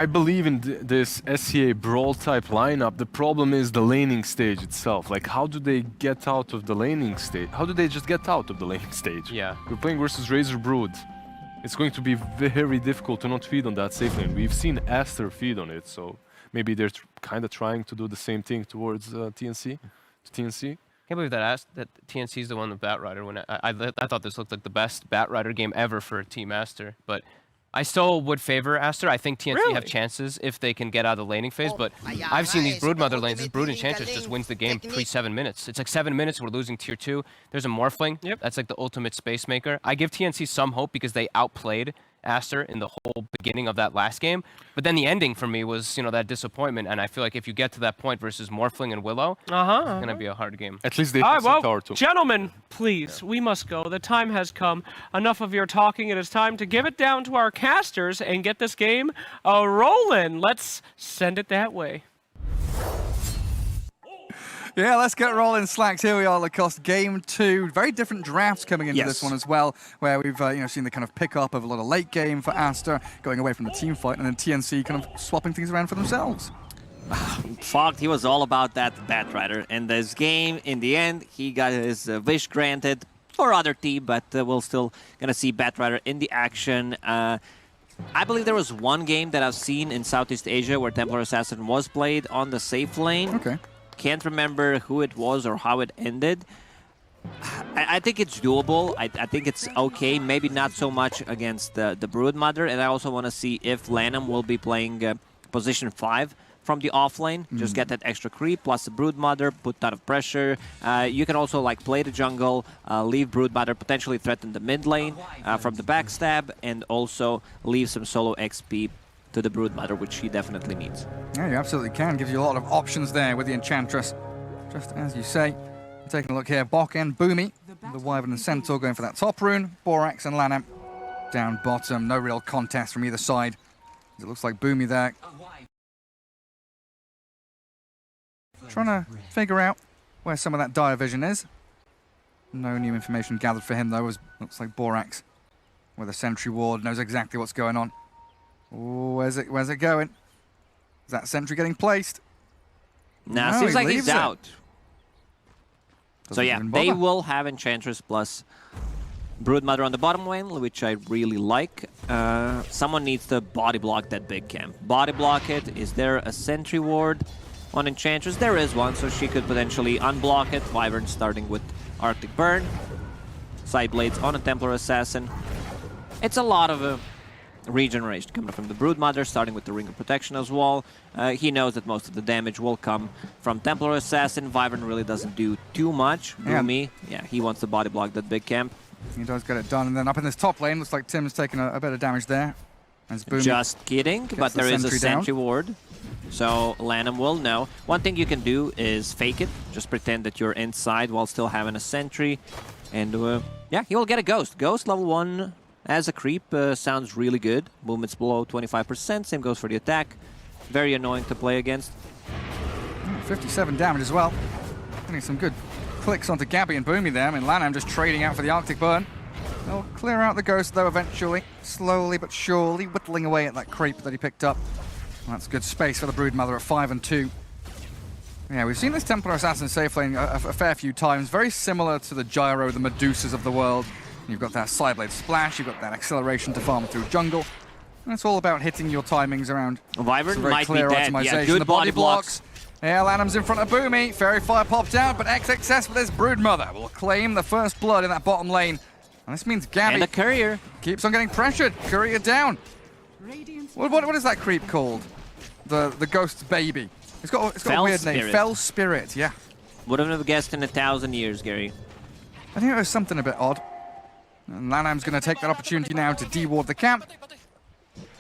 I believe in this SCA Brawl type lineup. The problem is the laning stage itself. Like, how do they get out of the laning stage? How do they just get out of the laning stage? Yeah. We're playing versus Razor Brood. It's going to be very difficult to not feed on that safe lane. We've seen Aster feed on it, so maybe they're kind of trying to do the same thing towards TNC. Can't believe that TNC is the one with Batrider. When I thought this looked like the best Batrider game ever for Team Aster, but I still would favor Aster. I think TNC have chances if they can get out of the laning phase, but I've seen these Broodmother lanes. This Brood Enchantress just wins the game pre-7 minutes. It's like 7 minutes, we're losing tier 2. There's a Morphling. Yep. That's like the ultimate space maker. I give TNC some hope because they outplayed Aster in the whole beginning of that last game. But then the ending for me was, you know, that disappointment. And I feel like if you get to that point versus Morphling and Willow, it's going to be a hard game. At least they have some power too. Gentlemen, please, we must go. The time has come. Enough of your talking. It is time to give it down to our casters and get this game rolling. Let's send it that way. Yeah, let's get rolling, Slacks. Here we are, Lacoste. Game 2. Very different drafts coming into this one as well, where we've seen the kind of pick up of a lot of late game for Aster, going away from the team fight, and then TNC kind of swapping things around for themselves. Fogged, he was all about that Batrider. And this game, in the end, he got his wish granted for other team, but we're still going to see Batrider in the action. I believe there was one game that I've seen in Southeast Asia where Templar Assassin was played on the safe lane. Okay. Can't remember who it was or how it ended. I think it's doable. I think it's okay. Maybe not so much against the Broodmother. And I also want to see if Lanham will be playing position 5 from the offlane. Just get that extra creep plus the Broodmother, put a ton of pressure. You can also like play the jungle, leave Broodmother, potentially threaten the mid lane from the backstab, and also leave some solo XP to the Broodmother, which she definitely needs. Yeah, you absolutely can. Gives you a lot of options there with the Enchantress. Just as you say. Taking a look here, Bok and Boomy. The Wyvern and Centaur going for that top rune. Borax and Lanham down bottom. No real contest from either side. It looks like Boomy there. Trying to figure out where some of that dire vision is. No new information gathered for him, though, as looks like Borax with a sentry ward knows exactly what's going on. Oh, where's it going? Is that sentry getting placed? Nah, seems like he's out. So yeah, they will have Enchantress plus Broodmother on the bottom lane, which I really like. Someone needs to body block that big camp. Body block it. Is there a sentry ward on Enchantress? There is one, so she could potentially unblock it. Wyvern starting with Arctic Burn. Side blades on a Templar Assassin. It's a lot of regeneration coming from the Broodmother, starting with the Ring of Protection as well. He knows that most of the damage will come from Templar Assassin. Wyvern really doesn't do too much. Boomy, yeah, he wants to body block that big camp. He does get it done, and then up in this top lane, looks like Tim's taking a bit of damage there. Just kidding, but there is a sentry ward, so Lanham will know. One thing you can do is fake it, just pretend that you're inside while still having a sentry, and yeah, he will get a Ghost. Ghost level 1 as a creep sounds really good. Movement's below 25%, same goes for the attack. Very annoying to play against. 57 damage as well. Getting some good clicks onto Gabby and Boomy there. I mean, Lanham just trading out for the Arctic Burn. They'll clear out the Ghost, though, eventually. Slowly but surely, whittling away at that creep that he picked up. Well, that's good space for the Broodmother at 5 and 2. Yeah, we've seen this Templar Assassin safe lane a fair few times. Very similar to the Gyro, the Medusas of the world. You've got that Sideblade Splash, you've got that acceleration to farm through jungle. And it's all about hitting your timings around. Wyvern might be dead. Yeah, good body blocks. Yeah, Lanham's in front of Boomy. Fairy Fire popped out, but XXS with this Broodmother will claim the first blood in that bottom lane. And this means Gabby and a Courier keeps on getting pressured. Courier down. What is that creep called? The Ghost's baby. It's got a weird name. Fell Spirit, yeah. Wouldn't have guessed in 1,000 years, Gary. I think it was something a bit odd. And Lanham's going to take that opportunity now to de-ward the camp.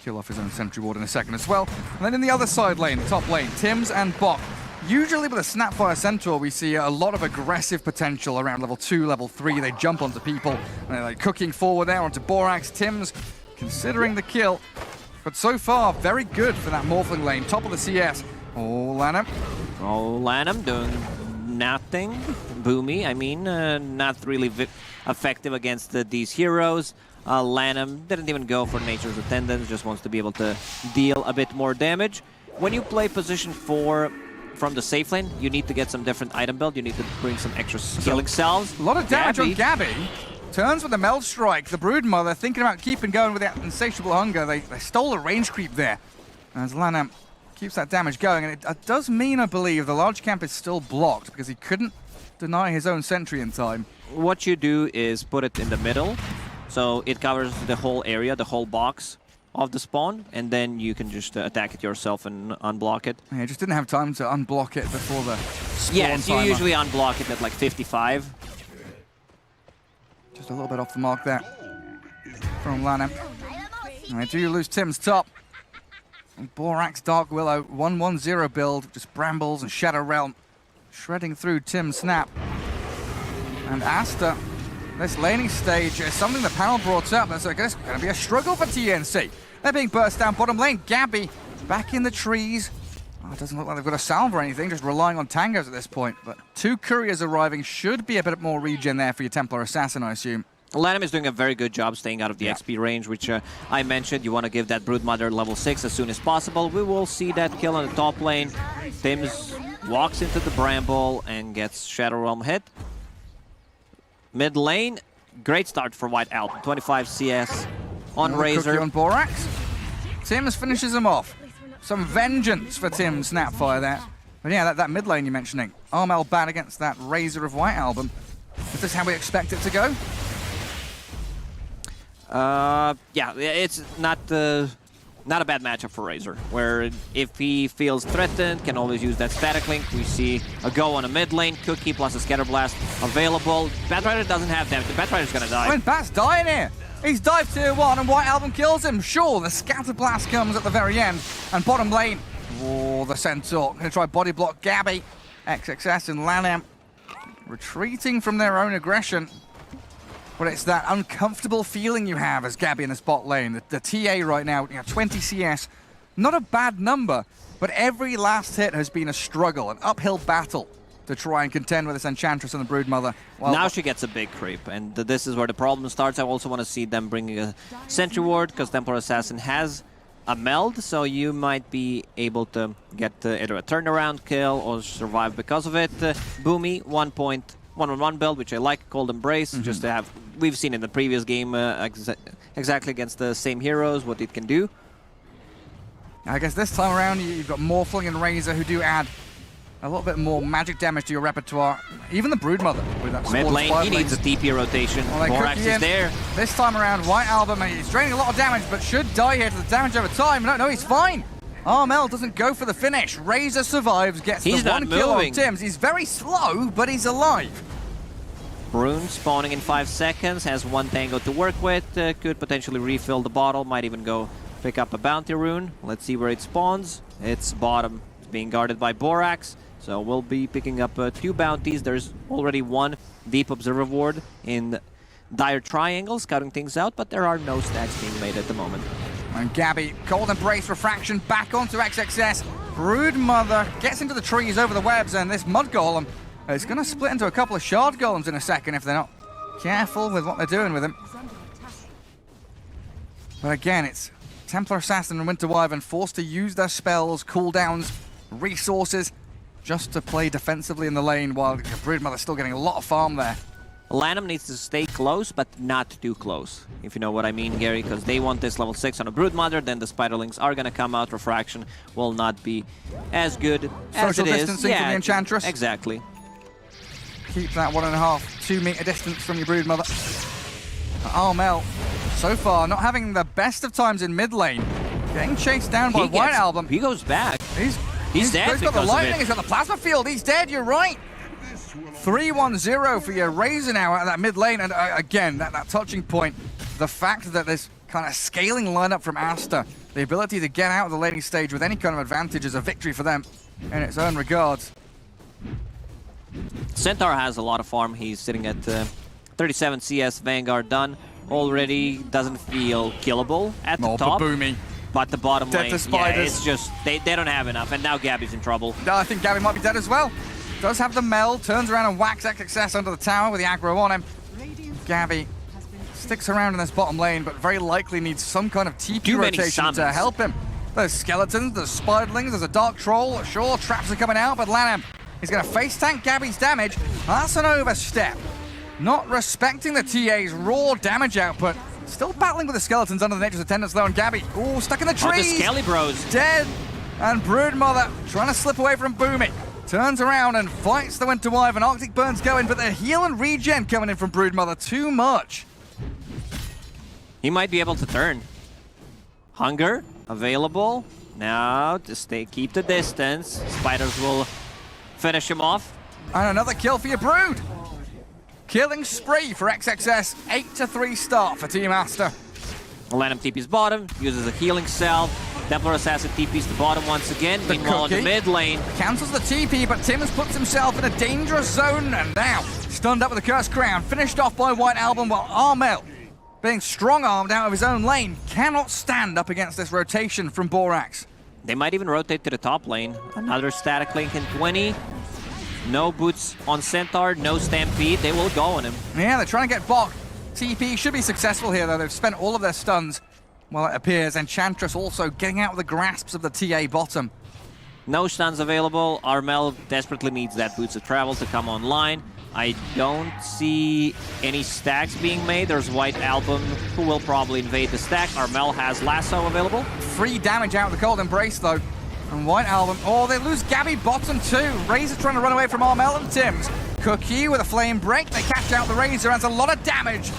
Kill off his own sentry ward in a second as well. And then in the other side lane, the top lane, Tims and Bok. Usually with a Snapfire Centaur, we see a lot of aggressive potential around level 2, level 3. They jump onto people, and they're like cooking forward there onto Borax. Tims considering the kill. But so far, very good for that Morphling lane. Top of the CS. Oh, Lanham. Oh, Lanham doing nothing. Boomy, I mean, not really effective against these heroes. Lanham didn't even go for Nature's Attendance, just wants to be able to deal a bit more damage. When you play position 4 from the safe lane, you need to get some different item build. You need to bring some extra killing cells. A lot of damage on Gabby. Turns with the Meld Strike. The Broodmother thinking about keeping going with that insatiable hunger. They stole a range creep there. As Lanham keeps that damage going. And it does mean, I believe, the large camp is still blocked because he couldn't deny his own sentry in time. What you do is put it in the middle, so it covers the whole area, the whole box of the spawn, and then you can just attack it yourself and unblock it. Yeah, just didn't have time to unblock it before the spawn Yes, you timer. usually unblock it at like 55. Just a little bit off the mark there from Lanham. And they do lose Tim's top. And Borax Dark Willow 1-1-0 build, just Brambles and Shadow Realm shredding through Tim's snap. And Aster, this laning stage is something the panel brought up. That's going to be a struggle for TNC. They're being burst down bottom lane. Gabby back in the trees. Oh, it doesn't look like they've got a salve or anything, just relying on tangos at this point. But 2 couriers arriving should be a bit more regen there for your Templar Assassin, I assume. Lanham is doing a very good job staying out of the XP range, which I mentioned. You want to give that Broodmother level 6 as soon as possible. We will see that kill on the top lane. Tims walks into the Bramble and gets Shadow Realm hit. Mid lane, great start for White Alp. 25 CS on Razor. On Borax. Tims finishes him off. Some vengeance for Tim Snapfire there. But yeah, that mid lane you're mentioning. Armel bad against that Razor of White Album. Is this how we expect it to go? Yeah, it's not a bad matchup for Razor, where if he feels threatened, can always use that static link. We see a go on a mid lane, Cookie plus a Scatter Blast available. Batrider doesn't have damage. The Batrider's gonna die. When Bat's dying here. He's dived tier 1 and White Album kills him. Sure, the Scatter Blast comes at the very end. And bottom lane, oh, the Centaur. Gonna try body block Gabby. XXS and Lanham retreating from their own aggression. But it's that uncomfortable feeling you have as Gabby in the spot lane. The TA right now, 20 CS. Not a bad number, but every last hit has been a struggle, an uphill battle to try and contend with this Enchantress and the Broodmother. Well, now she gets a big creep, and this is where the problem starts. I also want to see them bringing a Sentry Ward, because Templar Assassin has a meld, so you might be able to get either a turnaround kill or survive because of it. Boomy, 1.1-on-1 build, which I like, Cold Embrace, just to have... We've seen in the previous game exactly against the same heroes what it can do. I guess this time around you've got Morphling and Razor who do add a little bit more magic damage to your repertoire. Even the Broodmother with that mid lane, he needs a TP rotation. Borax is there. This time around, White Album, he's draining a lot of damage, but should die here to the damage over time. No, he's fine. Armel doesn't go for the finish. Razor survives, gets the 1 kill on Tims. He's very slow, but he's alive. Brune spawning in 5 seconds, has 1 tango to work with, could potentially refill the bottle, might even go pick up a bounty rune. Let's see where it spawns. It's bottom, it's being guarded by Borax. So we'll be picking up 2 bounties. There's already 1 Deep Observer Ward in Dire Triangle, scouting things out, but there are no stacks being made at the moment. And Gabby, Cold Embrace, Refraction, back onto XXS. Broodmother gets into the trees over the webs, and this Mud Golem is going to split into a couple of Shard Golems in a second if they're not careful with what they're doing with him. But again, it's Templar Assassin and Winter Wyvern forced to use their spells, cooldowns, resources, just to play defensively in the lane, while Broodmother's still getting a lot of farm there. Lanham needs to stay close, but not too close, if you know what I mean, Gary, because they want this level 6 on a Broodmother, then the Spiderlings are going to come out. Refraction will not be as good as it is. Social distancing from the Enchantress. Exactly. Keep that 1.5, 2 meter distance from your Broodmother. Armel, so far, not having the best of times in mid lane. Getting chased down by White Album. He goes back. He's dead. He's got the lightning, he's got the plasma field, he's dead, you're right. 3-1-0 for your Razor now out of that mid lane, and again, that touching point, the fact that this kind of scaling lineup from Aster, the ability to get out of the laning stage with any kind of advantage is a victory for them in its own regards. Centaur has a lot of farm. He's sitting at 37 CS, Vanguard done. Already doesn't feel killable at the top. Boomy. But the bottom Dead lane, to spiders. yeah, it's just, they don't have enough, and now Gabby's in trouble. I think Gabby might be dead as well. Does have the meld, turns around and whacks XXS under the tower with the aggro on him. Gabby sticks around in this bottom lane, but very likely needs some kind of TP Too many rotation to summons. help him. There's skeletons, there's spiderlings, there's a dark troll. Sure, traps are coming out, but Lanham, he's going to face tank Gabby's damage. That's an overstep. Not respecting the TA's raw damage output. Still battling with the skeletons under the nature's attendants though, and Gabby, ooh, stuck in the trees. Oh, the Skelly Bros. Dead. And Broodmother trying to slip away from Boomy. Turns around and fights the Winter Wyvern. Arctic Burn's going, but the heal and regen coming in from Broodmother. Too much. He might be able to turn. Hunger available. Now to keep the distance. Spiders will finish him off. And another kill for your Brood. Killing spree for XXS. 8-3 start for Team Aster. Lanham TP's bottom, uses a healing cell. Templar Assassin TP's the bottom once again. Meanwhile, in the mid lane, cancels the TP, but Tims puts himself in a dangerous zone, and now stunned up with a Cursed Crown, finished off by White Album, while Armel, being strong-armed out of his own lane, cannot stand up against this rotation from Borax. they might even rotate to the top lane. Another static link in 20. No boots on Centaur, no Stampede. They will go on him. Yeah, they're trying to get Bok. TP should be successful here, though. They've spent all of their stuns. Well, it appears Enchantress also getting out of the grasps of the TA bottom. No stuns available. Armel desperately needs that Boots of Travel to come online. I don't see any stacks being made. There's White Album, who will probably invade the stack. Armel has Lasso available. Free damage out of the Cold Embrace, though. And White Album, oh, they lose Gabby bottom too. Razor trying to run away from Armel and Tims. Cookie with a Flame Break. They catch out the Razor, has a lot of damage.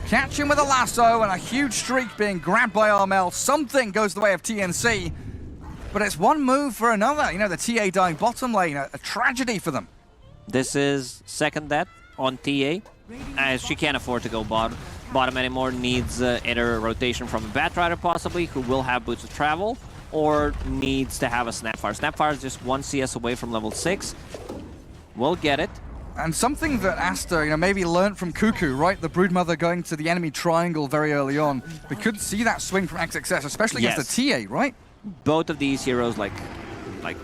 Catch him with a Lasso and a huge streak being grabbed by Armel. Something goes the way of TNC. But it's one move for another. You know, the TA dying bottom lane, a tragedy for them. This is second death on TA, as she can't afford to go bottom anymore. Needs either a rotation from a Batrider possibly, who will have Boots of Travel, or needs to have a Snapfire. Snapfire is just 1 CS away from level 6. We'll get it. And something that Aster, you know, maybe learned from Cuckoo, right? The Broodmother going to the enemy triangle very early on. We could see that swing from XXS, especially against the TA, right? Both of these heroes, like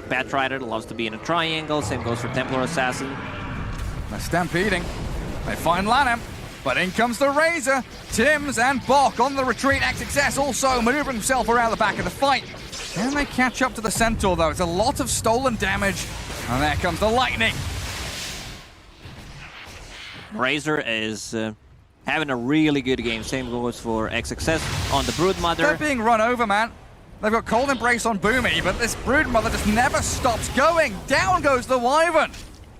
Batrider, loves to be in a triangle. Same goes for Templar Assassin. They're stampeding. They find Lanham, but in comes the Razor. Tims and Bok on the retreat. XXS also maneuvering himself around the back of the fight. Can they catch up to the Centaur, though? It's a lot of stolen damage. And there comes the Lightning. Razor is having a really good game. Same goes for XXS on the Broodmother. They're being run over, man. They've got Cold Embrace on Boomy, but this Broodmother just never stops going. Down goes the Wyvern.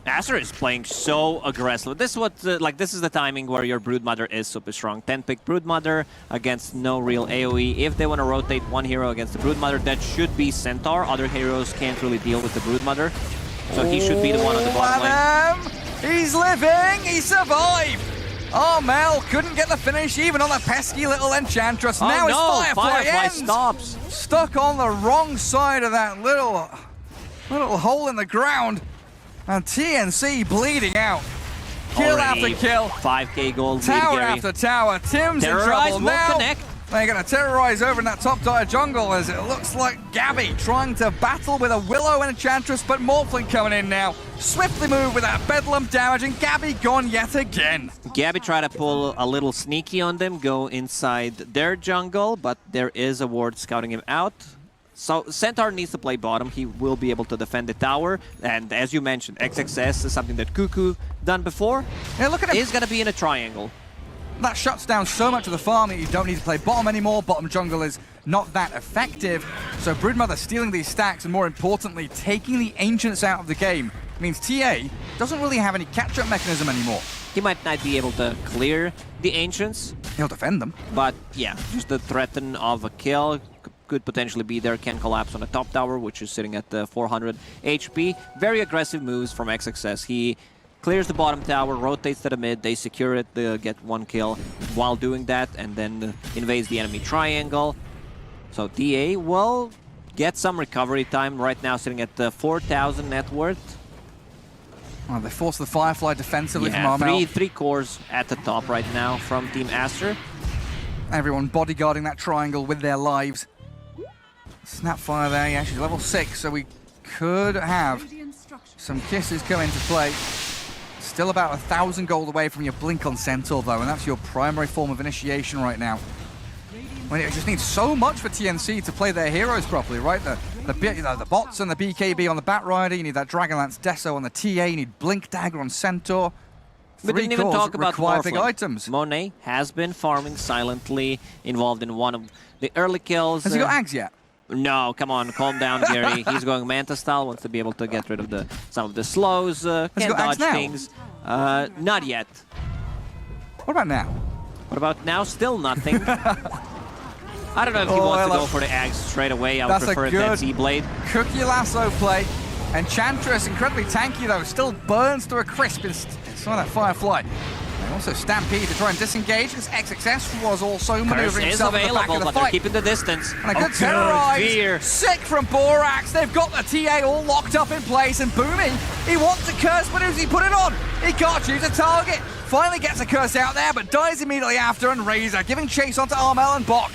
Aster is playing so aggressive. This is what, this is the timing where your Broodmother is super strong. 10-pick Broodmother against no real AoE. If they want to rotate one hero against the Broodmother, that should be Centaur. Other heroes can't really deal with the Broodmother, so he should be the one on the bottom lane. He's living! He survived! Armel couldn't get the finish even on the pesky little Enchantress. Oh, Now no, his Firefly ends. stops. Stuck on the wrong side of that little hole in the ground. And TNC bleeding out. Kill Already after kill. 5k gold. Tower after tower. Tim's in Terrorize trouble will now. connect. They're going to terrorize over in that top tier jungle as it looks like Gabby trying to battle with a Willow and Enchantress, but Morphling coming in now. Swiftly move with that Bedlam damage, and Gabby gone yet again. Gabby tried to pull a little sneaky on them, go inside their jungle, but there is a ward scouting him out. So Centaur needs to play bottom. He will be able to defend the tower. And as you mentioned, XXS is something that Cuckoo done before. Yeah, look at him. He's going to be in a triangle. That shuts down so much of the farm that you don't need to play bottom anymore. Bottom jungle is not that effective. So Broodmother stealing these stacks and, more importantly, taking the Ancients out of the game means TA doesn't really have any catch-up mechanism anymore. He might not be able to clear the Ancients. He'll defend them. But yeah, just the threat of a kill could potentially be there. Can collapse on the top tower, which is sitting at 400 HP. Very aggressive moves from XXS. He clears the bottom tower, rotates to the mid, they secure it, they get one kill while doing that, and then invades the enemy triangle. So TA will get some recovery time. Right now sitting at 4,000 net worth. Well, they force the Firefly defensively from Yeah, Armel. three cores at the top right now from Team Aster. Everyone bodyguarding that triangle with their lives. Snapfire there, yeah, she's level 6, so we could have some kisses come into play. Still about 1,000 gold away from your Blink on Centaur, though, and that's your primary form of initiation right now. When it just needs so much for TNC to play their heroes properly, right? The bots and the BKB on the Batrider, you need that Dragonlance Deso on the TA, you need Blink Dagger on Centaur. We didn't even talk about require big Morphling. items. Monet has been farming silently, involved in one of the early kills. Has he got Ags yet? No, come on, calm down, Gary. He's going Manta style, wants to be able to get rid of some of the slows, can't dodge things. Not yet. What about now? What about now? Still nothing. I don't know if he wants to go for the Ags straight away. I would prefer that Z-Blade. Cookie lasso play. Enchantress, incredibly tanky though, still burns to a crisp in some of that Firefly. And also Stampede to try and disengage, because XXS was also maneuvering himself in the back of the but fight. they're keeping the distance. And a good terrorize, sick from Borax. They've got the TA all locked up in place, and Booming, he wants a curse, but who's he put it on? He can't choose a target. Finally gets a curse out there, but dies immediately after, and Razor giving chase onto Armel and Bok.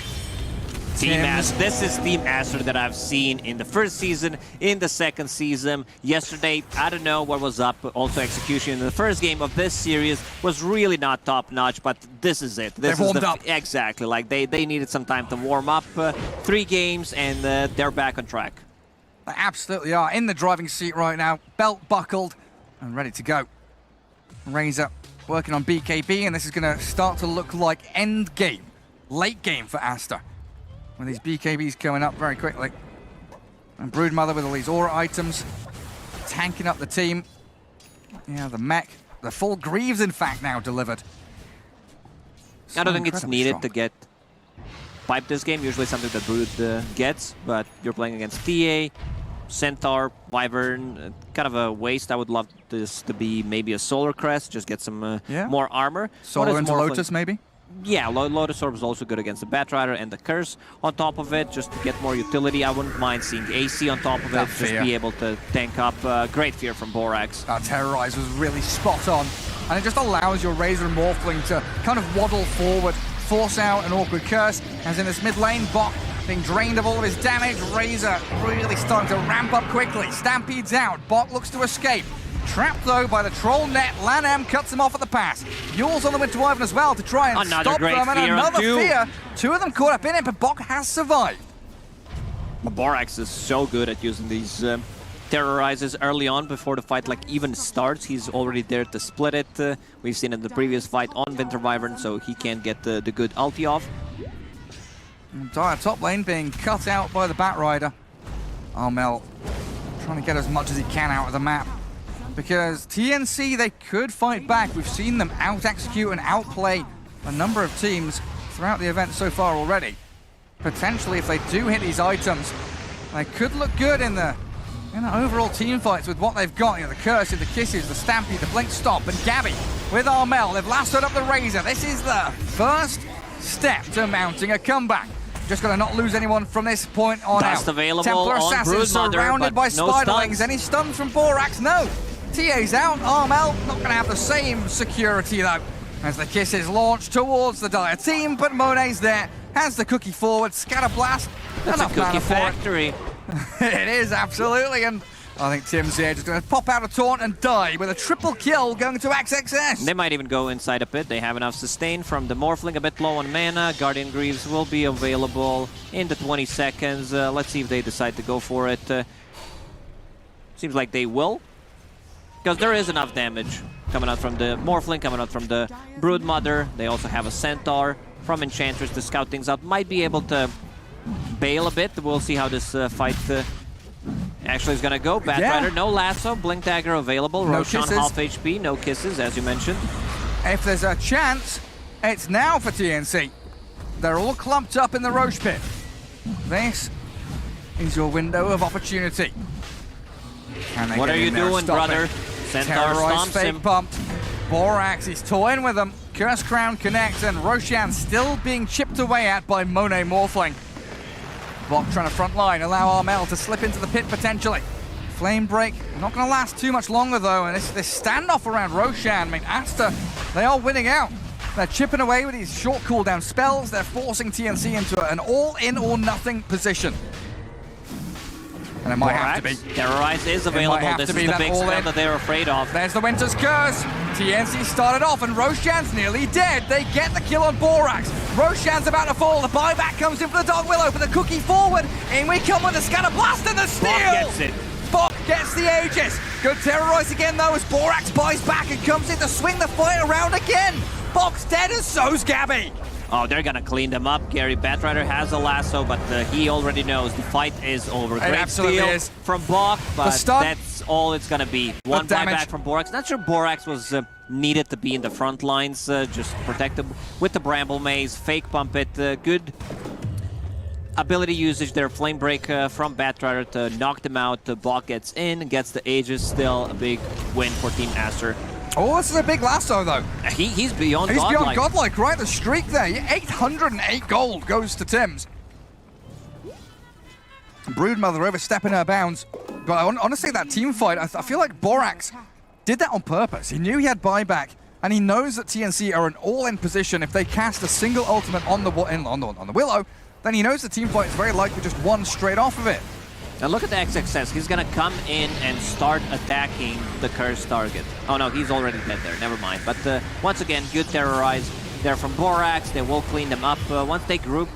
Team Aster. This is Team Aster that I've seen in the first season, in the second season. Yesterday, I don't know what was up. Also, Execution in the first game of this series was really not top-notch, but this is it. This they warmed up. Exactly. Like they needed some time to warm up. 3 games, and they're back on track. They absolutely are in the driving seat right now. Belt buckled and ready to go. Razor working on BKB, and this is going to start to look like end game, late game for Aster. With these BKBs coming up very quickly. And Broodmother with all these aura items, tanking up the team. Yeah, the mech, the full Greaves, in fact, now delivered. So I don't think it's needed to get pipe this game. Usually something that Brood gets, but you're playing against TA, Centaur, Wyvern, kind of a waste. I would love this to be maybe a Solar Crest, just get some more armor. Solar into Lotus, maybe? Yeah, Lotus Orb is also good against the Batrider and the Curse on top of it, just to get more utility. I wouldn't mind seeing AC on top of it, just be able to tank up. Great fear from Borax. That Terrorize was really spot on, and it just allows your Razor and Morphling to kind of waddle forward, force out an awkward curse, as in this mid lane, Bok being drained of all of his damage. Razor really starting to ramp up quickly. Stampede's out, Bok looks to escape. Trapped, though, by the troll net. Lanham cuts him off at the pass. Yule's on the Winter Wyvern as well to try and stop them, and another fear. 2 of them caught up in it, but Bok has survived. Borax is so good at using these terrorizes early on before the fight even starts. He's already there to split it. We've seen in the previous fight on Winter Wyvern, so he can't get the good ulti off. Dire top lane being cut out by the Batrider. Armel trying to get as much as he can out of the map. Because TNC, they could fight back. We've seen them out-execute and outplay a number of teams throughout the event so far already. Potentially, if they do hit these items, they could look good in the overall team fights with what they've got. You know, the Curses, the Kisses, the Stampede, the Blink Stomp, and Gabby with Armel. They've lassoed up the Razor. This is the first step to mounting a comeback. Just got to not lose anyone from this point on Dust out. available Templar on Assassin surrounded by no Spiderlings. stuns. Any stuns from Borax? No. TA's out. Armel not going to have the same security, though, as the Kisses launch towards the Dire team, but Monet's there. Has the cookie forward. Scatterblast. That's a cookie factory. It is, absolutely, and I think Tim's here just going to pop out a taunt and die with a triple kill going to XXS. They might even go inside a pit. They have enough sustain from the Morphling, a bit low on mana. Guardian Greaves will be available in the 20 seconds. Let's see if they decide to go for it. Seems like they will, because there is enough damage coming out from the Morphling, coming out from the Broodmother. They also have a Centaur from Enchantress to scout things out. Might be able to bail a bit. We'll see how this fight actually is going to go. Batrider, no lasso. Blink Dagger available. No Roshan, kisses. half HP. No kisses, as you mentioned. If there's a chance, it's now for TNC. They're all clumped up in the Roche pit. This is your window of opportunity. What are you doing, brother? Centaur stomps fake him. pumped. Borax is toying with them. Curse Crown connects, and Roshan still being chipped away at by Monet Morphling. Bok trying to front line, allow Armel to slip into the pit potentially. Flame break, not going to last too much longer though, and this standoff around Roshan, I mean, Aster, they are winning out. They're chipping away with these short cooldown spells. They're forcing TNC into an all-in or nothing position. And it might have to be. Terrorize is available. This is the big spell that they're afraid of. There's the Winter's Curse. TNC started off and Roshan's nearly dead. They get the kill on Borax. Roshan's about to fall. The buyback comes in for the Dog Willow, but the cookie forward. In we come with the Scatter Blast and the steal. Bok gets it. Bok gets the Aegis. Good Terrorize again though as Borax buys back and comes in to swing the fight around again. Bok's dead and so's Gabby. Oh, they're gonna clean them up. Gary Batrider has a lasso, but he already knows the fight is over. Great steal from Bok, but that's all it's gonna be. One buyback from Borax. Not sure Borax was needed to be in the front lines, just protect them with the Bramble Maze, fake pump it. Good ability usage there. Flame Break from Batrider to knock them out. Bok gets in, gets the Aegis. Still a big win for Team Aster. Oh, this is a big lasso, though. He's beyond godlike. He's beyond godlike, right? The streak there. 808 gold goes to Tim's. Broodmother overstepping her bounds. But honestly, that team fight, I feel like Borax did that on purpose. He knew he had buyback, and he knows that TNC are an all-in position. If they cast a single ultimate on the Willow, then he knows the team fight is very likely just one straight off of it. Now look at the XXS. He's gonna come in and start attacking the cursed target. Oh no, he's already dead there. Never mind. But once again, good Terrorize there from Borax. They will clean them up. Once they group,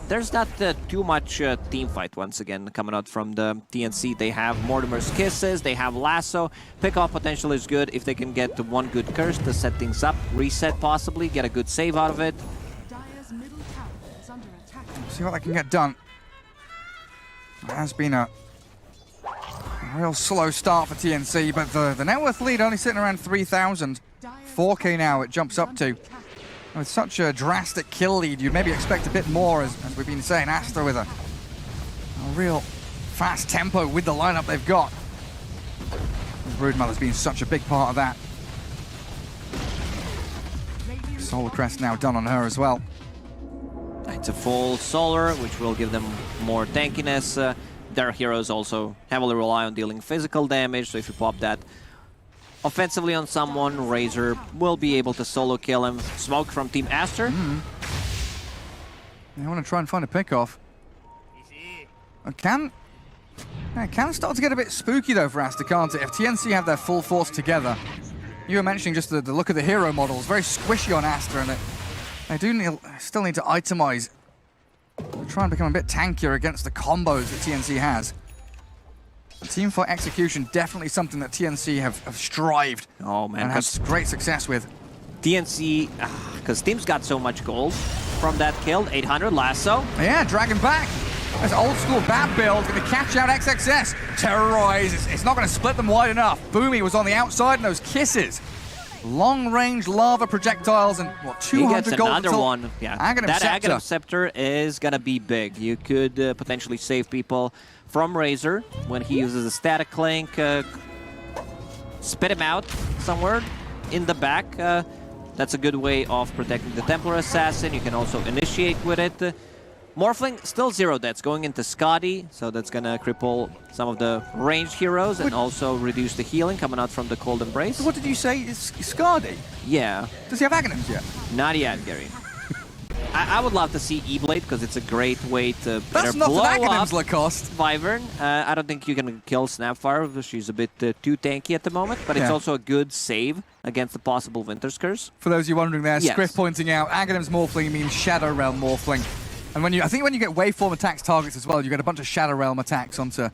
there's not too much team fight once again coming out from the TNC. They have Mortimer's Kisses. They have Lasso. Pick-off potential is good if they can get to one good curse to set things up. Reset possibly. Get a good save out of it. See what they can get done. It has been a real slow start for TNC, but the net worth lead only sitting around 3,000. 4K now it jumps up to. With such a drastic kill lead, you'd maybe expect a bit more, as we've been saying. Aster with a real fast tempo with the lineup they've got. Broodmother's been such a big part of that. Solar Crest now done on her as well. It's a full solar, which will give them more tankiness. Their heroes also heavily rely on dealing physical damage, so if you pop that offensively on someone, Razor will be able to solo kill him. Smoke from Team Aster. They want to try and find a pick-off. It can start to get a bit spooky though for Aster, can't it? If TNC have their full force together. You were mentioning just the look of the hero models, very squishy on Aster, and they do still need to itemize, try and become a bit tankier against the combos that TNC has. Teamfight execution, definitely something that TNC have strived and had great success with. TNC, because Team's got so much gold from that kill, 800 Lasso. Yeah, dragging back. This old school bat build, going to catch out XXS. Terrorize, it's not going to split them wide enough. Boomy was on the outside and those kisses. Long-range lava projectiles and what, 200 gold? Another one. Yeah, that Aghanim Scepter is gonna be big. You could potentially save people from Razor when he uses a static clink. Spit him out somewhere in the back. That's a good way of protecting the Templar Assassin. You can also initiate with it. Morphling, still 0 deaths going into Scotty, so that's gonna cripple some of the ranged heroes and also reduce the healing coming out from the Cold Embrace. What did you say? Is Scotty? Yeah. Does he have Aghanims yet? Not yet, Gary. I would love to see E-Blade because it's a great way to That's not blow an Aghanims, up Lacoste. Wyvern. I don't think you can kill Snapfire. She's a bit too tanky at the moment, but it's also a good save against the possible Winter's Curse. For those of you wondering there, Scriff pointing out, Aghanims Morphling means Shadow Realm Morphling. And I think when you get waveform attacks targets as well, you get a bunch of Shadow Realm attacks onto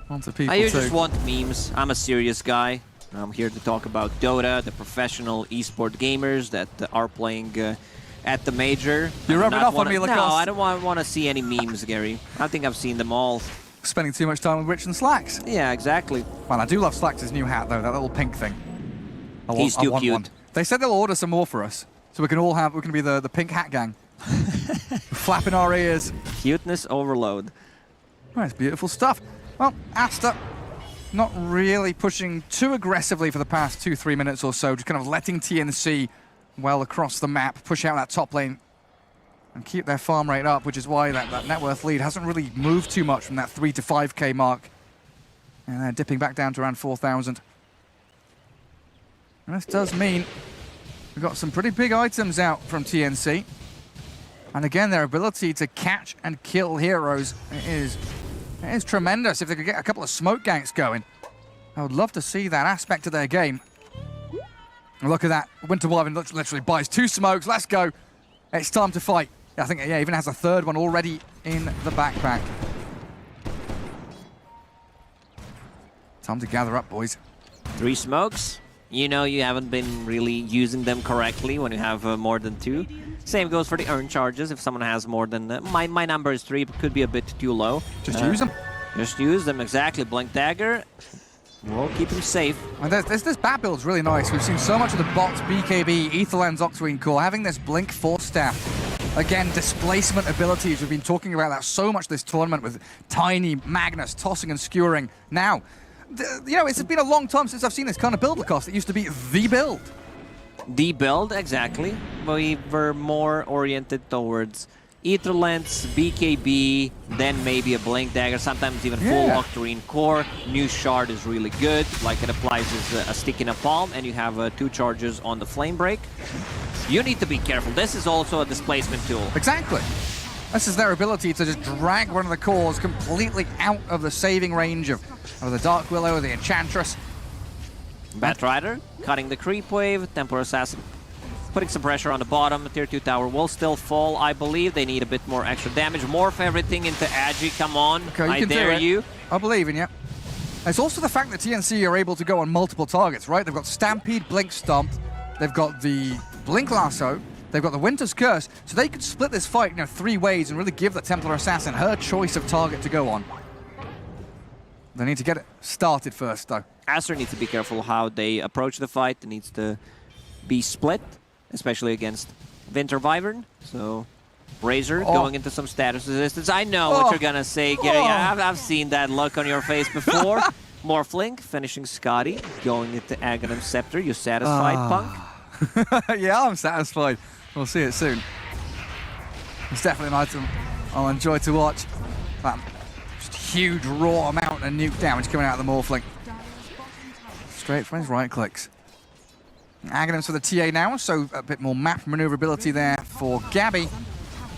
people I just want memes. I'm a serious guy. I'm here to talk about Dota, the professional esport gamers that are playing at the major. You're rubbing off on me, Lacoste. No, I don't want to see any memes, Gary. I think I've seen them all. Spending too much time with Rich and Slacks. Yeah, exactly. Well, I do love Slacks' new hat though, that little pink thing. He's too cute. One. They said they'll order some more for us, so we can be the pink hat gang. Flapping our ears. Cuteness overload. That's beautiful stuff. Well, Aster not really pushing too aggressively for the past 2-3 minutes or so, just kind of letting TNC well across the map, push out that top lane and keep their farm rate up, which is why that net worth lead hasn't really moved too much from that 3 to 5k mark. And they're dipping back down to around 4,000. And this does mean we've got some pretty big items out from TNC. And again, their ability to catch and kill heroes is It is tremendous if they could get a couple of smoke ganks going. I would love to see that aspect of their game. Look at that. Winter Wyvern literally buys 2 smokes. Let's go. It's time to fight. I think, yeah, even has a 3rd one already in the backpack. Time to gather up, boys. 3 smokes. You know you haven't been really using them correctly when you have more than 2. Same goes for the earn charges. If someone has more than... my number is 3, but could be a bit too low. Just use them. Just use them, exactly. Blink Dagger. We'll keep him safe. And this bat build's really nice. We've seen so much of the bots, BKB, Aetherlands, Octarine Core, having this Blink Force Staff. Again, displacement abilities. We've been talking about that so much this tournament with Tiny, Magnus, tossing and skewering. Now, you know, it's been a long time since I've seen this kind of build, Lacoste. It used to be the build. The build, exactly. We were more oriented towards Aetherlands, BKB, then maybe a Blink Dagger, sometimes even full Octarine Core. New Shard is really good, like it applies as a stick in a palm, and you have 2 charges on the Flame Break. You need to be careful. This is also a displacement tool. Exactly. This is their ability to just drag one of the cores completely out of the saving range of the Dark Willow, the Enchantress. Batrider, cutting the creep wave, Templar Assassin putting some pressure on the bottom. Tier 2 tower will still fall, I believe. They need a bit more extra damage. Morph everything into Agi, come on. Okay, I dare you. I believe in you. It's also the fact that TNC are able to go on multiple targets, right? They've got Stampede, Blink Stomp, they've got the Blink Lasso, they've got the Winter's Curse, so they could split this fight, 3 ways and really give the Templar Assassin her choice of target to go on. They need to get it started first, though. Aster needs to be careful how they approach the fight. It needs to be split, especially against Winter Wyvern. So, Razor going into some status resistance. I know what you're gonna say, Gary. I've seen that look on your face before. Morphling, finishing Scotty, going into Aghanim Scepter. You satisfied, Punk? Yeah, I'm satisfied. We'll see it soon. It's definitely an item I'll enjoy to watch. That just huge raw amount of nuke damage coming out of the Morphling. Straight from his right clicks. Aghanims for the TA now, so a bit more map maneuverability there for Gabby.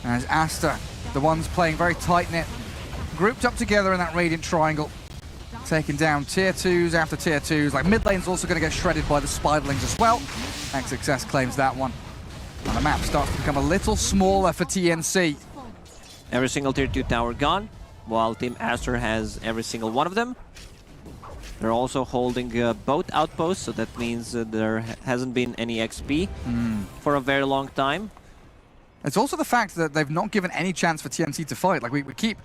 As Aster, the ones playing very tight-knit, grouped up together in that Radiant Triangle, taking down tier 2s after tier 2s. Like, mid lane's also going to get shredded by the Spiderlings as well. XXS claims that one. And the map starts to become a little smaller for TNC. Every single tier 2 tower gone, while Team Aster has every single one of them. They're also holding both outposts, so that means there hasn't been any XP for a very long time. It's also the fact that they've not given any chance for TNC to fight. Like, we keep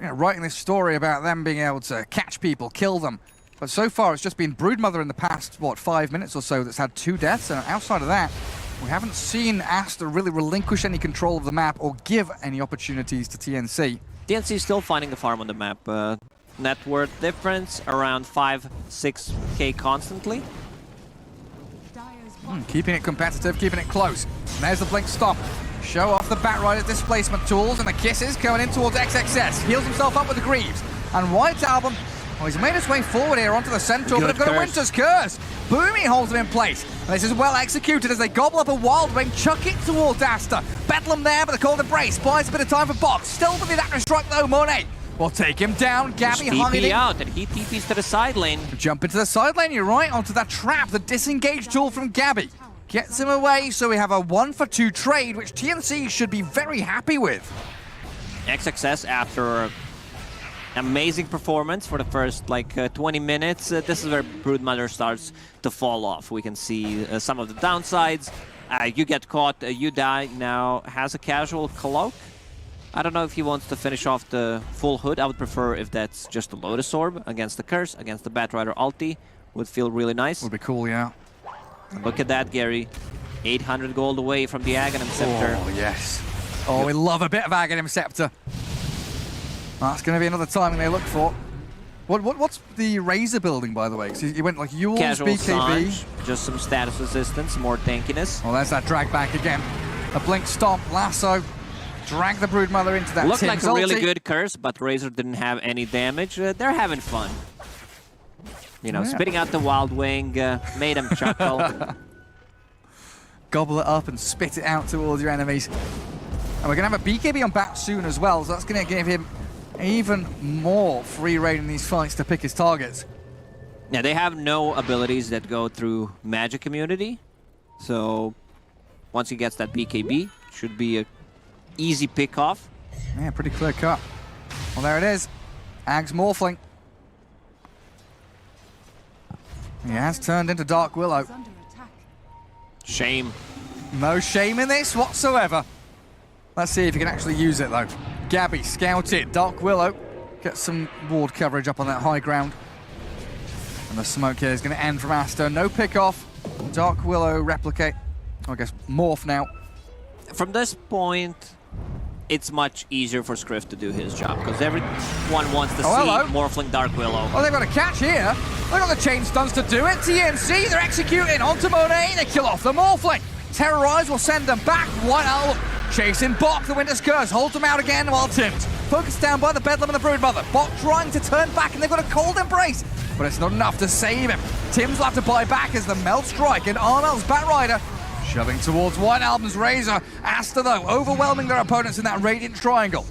writing this story about them being able to catch people, kill them. But so far, it's just been Broodmother in the past, 5 minutes or so that's had 2 deaths. And outside of that, we haven't seen Aster really relinquish any control of the map or give any opportunities to TNC. TNC is still finding the farm on the map. Net worth difference around 5-6k constantly. Keeping it competitive, keeping it close. And there's the Blink Stomp. Show off the Batrider displacement tools, and the kisses going in towards XXS. Heals himself up with the Greaves. And White Album, he's made his way forward here onto the Centaur, but they've got a Winter's Curse. Boomy holds him in place. And this is well executed as they gobble up a Wild Wing, chuck it towards Aster. Bedlam there, but the Cold Embrace buys a bit of time for Box. Still with the Adaptive Strike though, Monet will take him down. Gabby hiding out, and he TPs to the side lane. Jump into the side lane, you're right, onto that trap, the disengage tool from Gabby. Gets him away, so we have a 1-for-2 trade, which TNC should be very happy with. XXS, after an amazing performance for the first 20 minutes, this is where Broodmother starts to fall off. We can see some of the downsides. You get caught, you die. Now has a casual cloak. I don't know if he wants to finish off the full hood. I would prefer if that's just a Lotus Orb against the Curse, against the Batrider ulti. Would feel really nice. Would be cool, yeah. Look at that, Gary. 800 gold away from the Aghanim Scepter. Oh, yes. Oh, we love a bit of Aghanim Scepter. That's going to be another timing they look for. What's the Razor building, by the way? So you went like Yule's, Casual BKB. Sange, just some status resistance, more tankiness. Well, there's that drag back again. A Blink Stomp, Lasso. Drag the Broodmother into that Looked like a really ulti. good curse, but Razor didn't have any damage. They're having fun. You know, spitting out the Wild Wing made him chuckle. Gobble it up and spit it out towards your enemies. And we're going to have a BKB on Bat soon as well, so that's going to give him even more free reign in these fights to pick his targets. Yeah, they have no abilities that go through magic immunity. So once he gets that BKB, should be a easy pick off. Yeah, pretty clear cut. Well, there it is. Ag's morphling. He has turned into Dark Willow. Shame. No shame in this whatsoever. Let's see if he can actually use it, though. Gabby, scout it. Dark Willow. Get some ward coverage up on that high ground. And the smoke here is going to end from Aster. No pick off. Dark Willow replicate. I guess morph now. From this point, it's much easier for Scriff to do his job, because everyone wants to see Morphling Dark Willow. Oh, they've got a catch here. They've got the chain stuns to do it. TNC, they're executing onto Monet. They kill off the Morphling. Terrorize will send them back. White Owl chasing Bok. The Winter's Curse holds them out again while Tim's focused down by the Bedlam and the Broodmother. Bok trying to turn back, and they've got a cold embrace, but it's not enough to save him. Tim's will have to buy back as the Melt Strike and Armel's Batrider shoving towards White Album's Razor. Aster, though, overwhelming their opponents in that Radiant Triangle.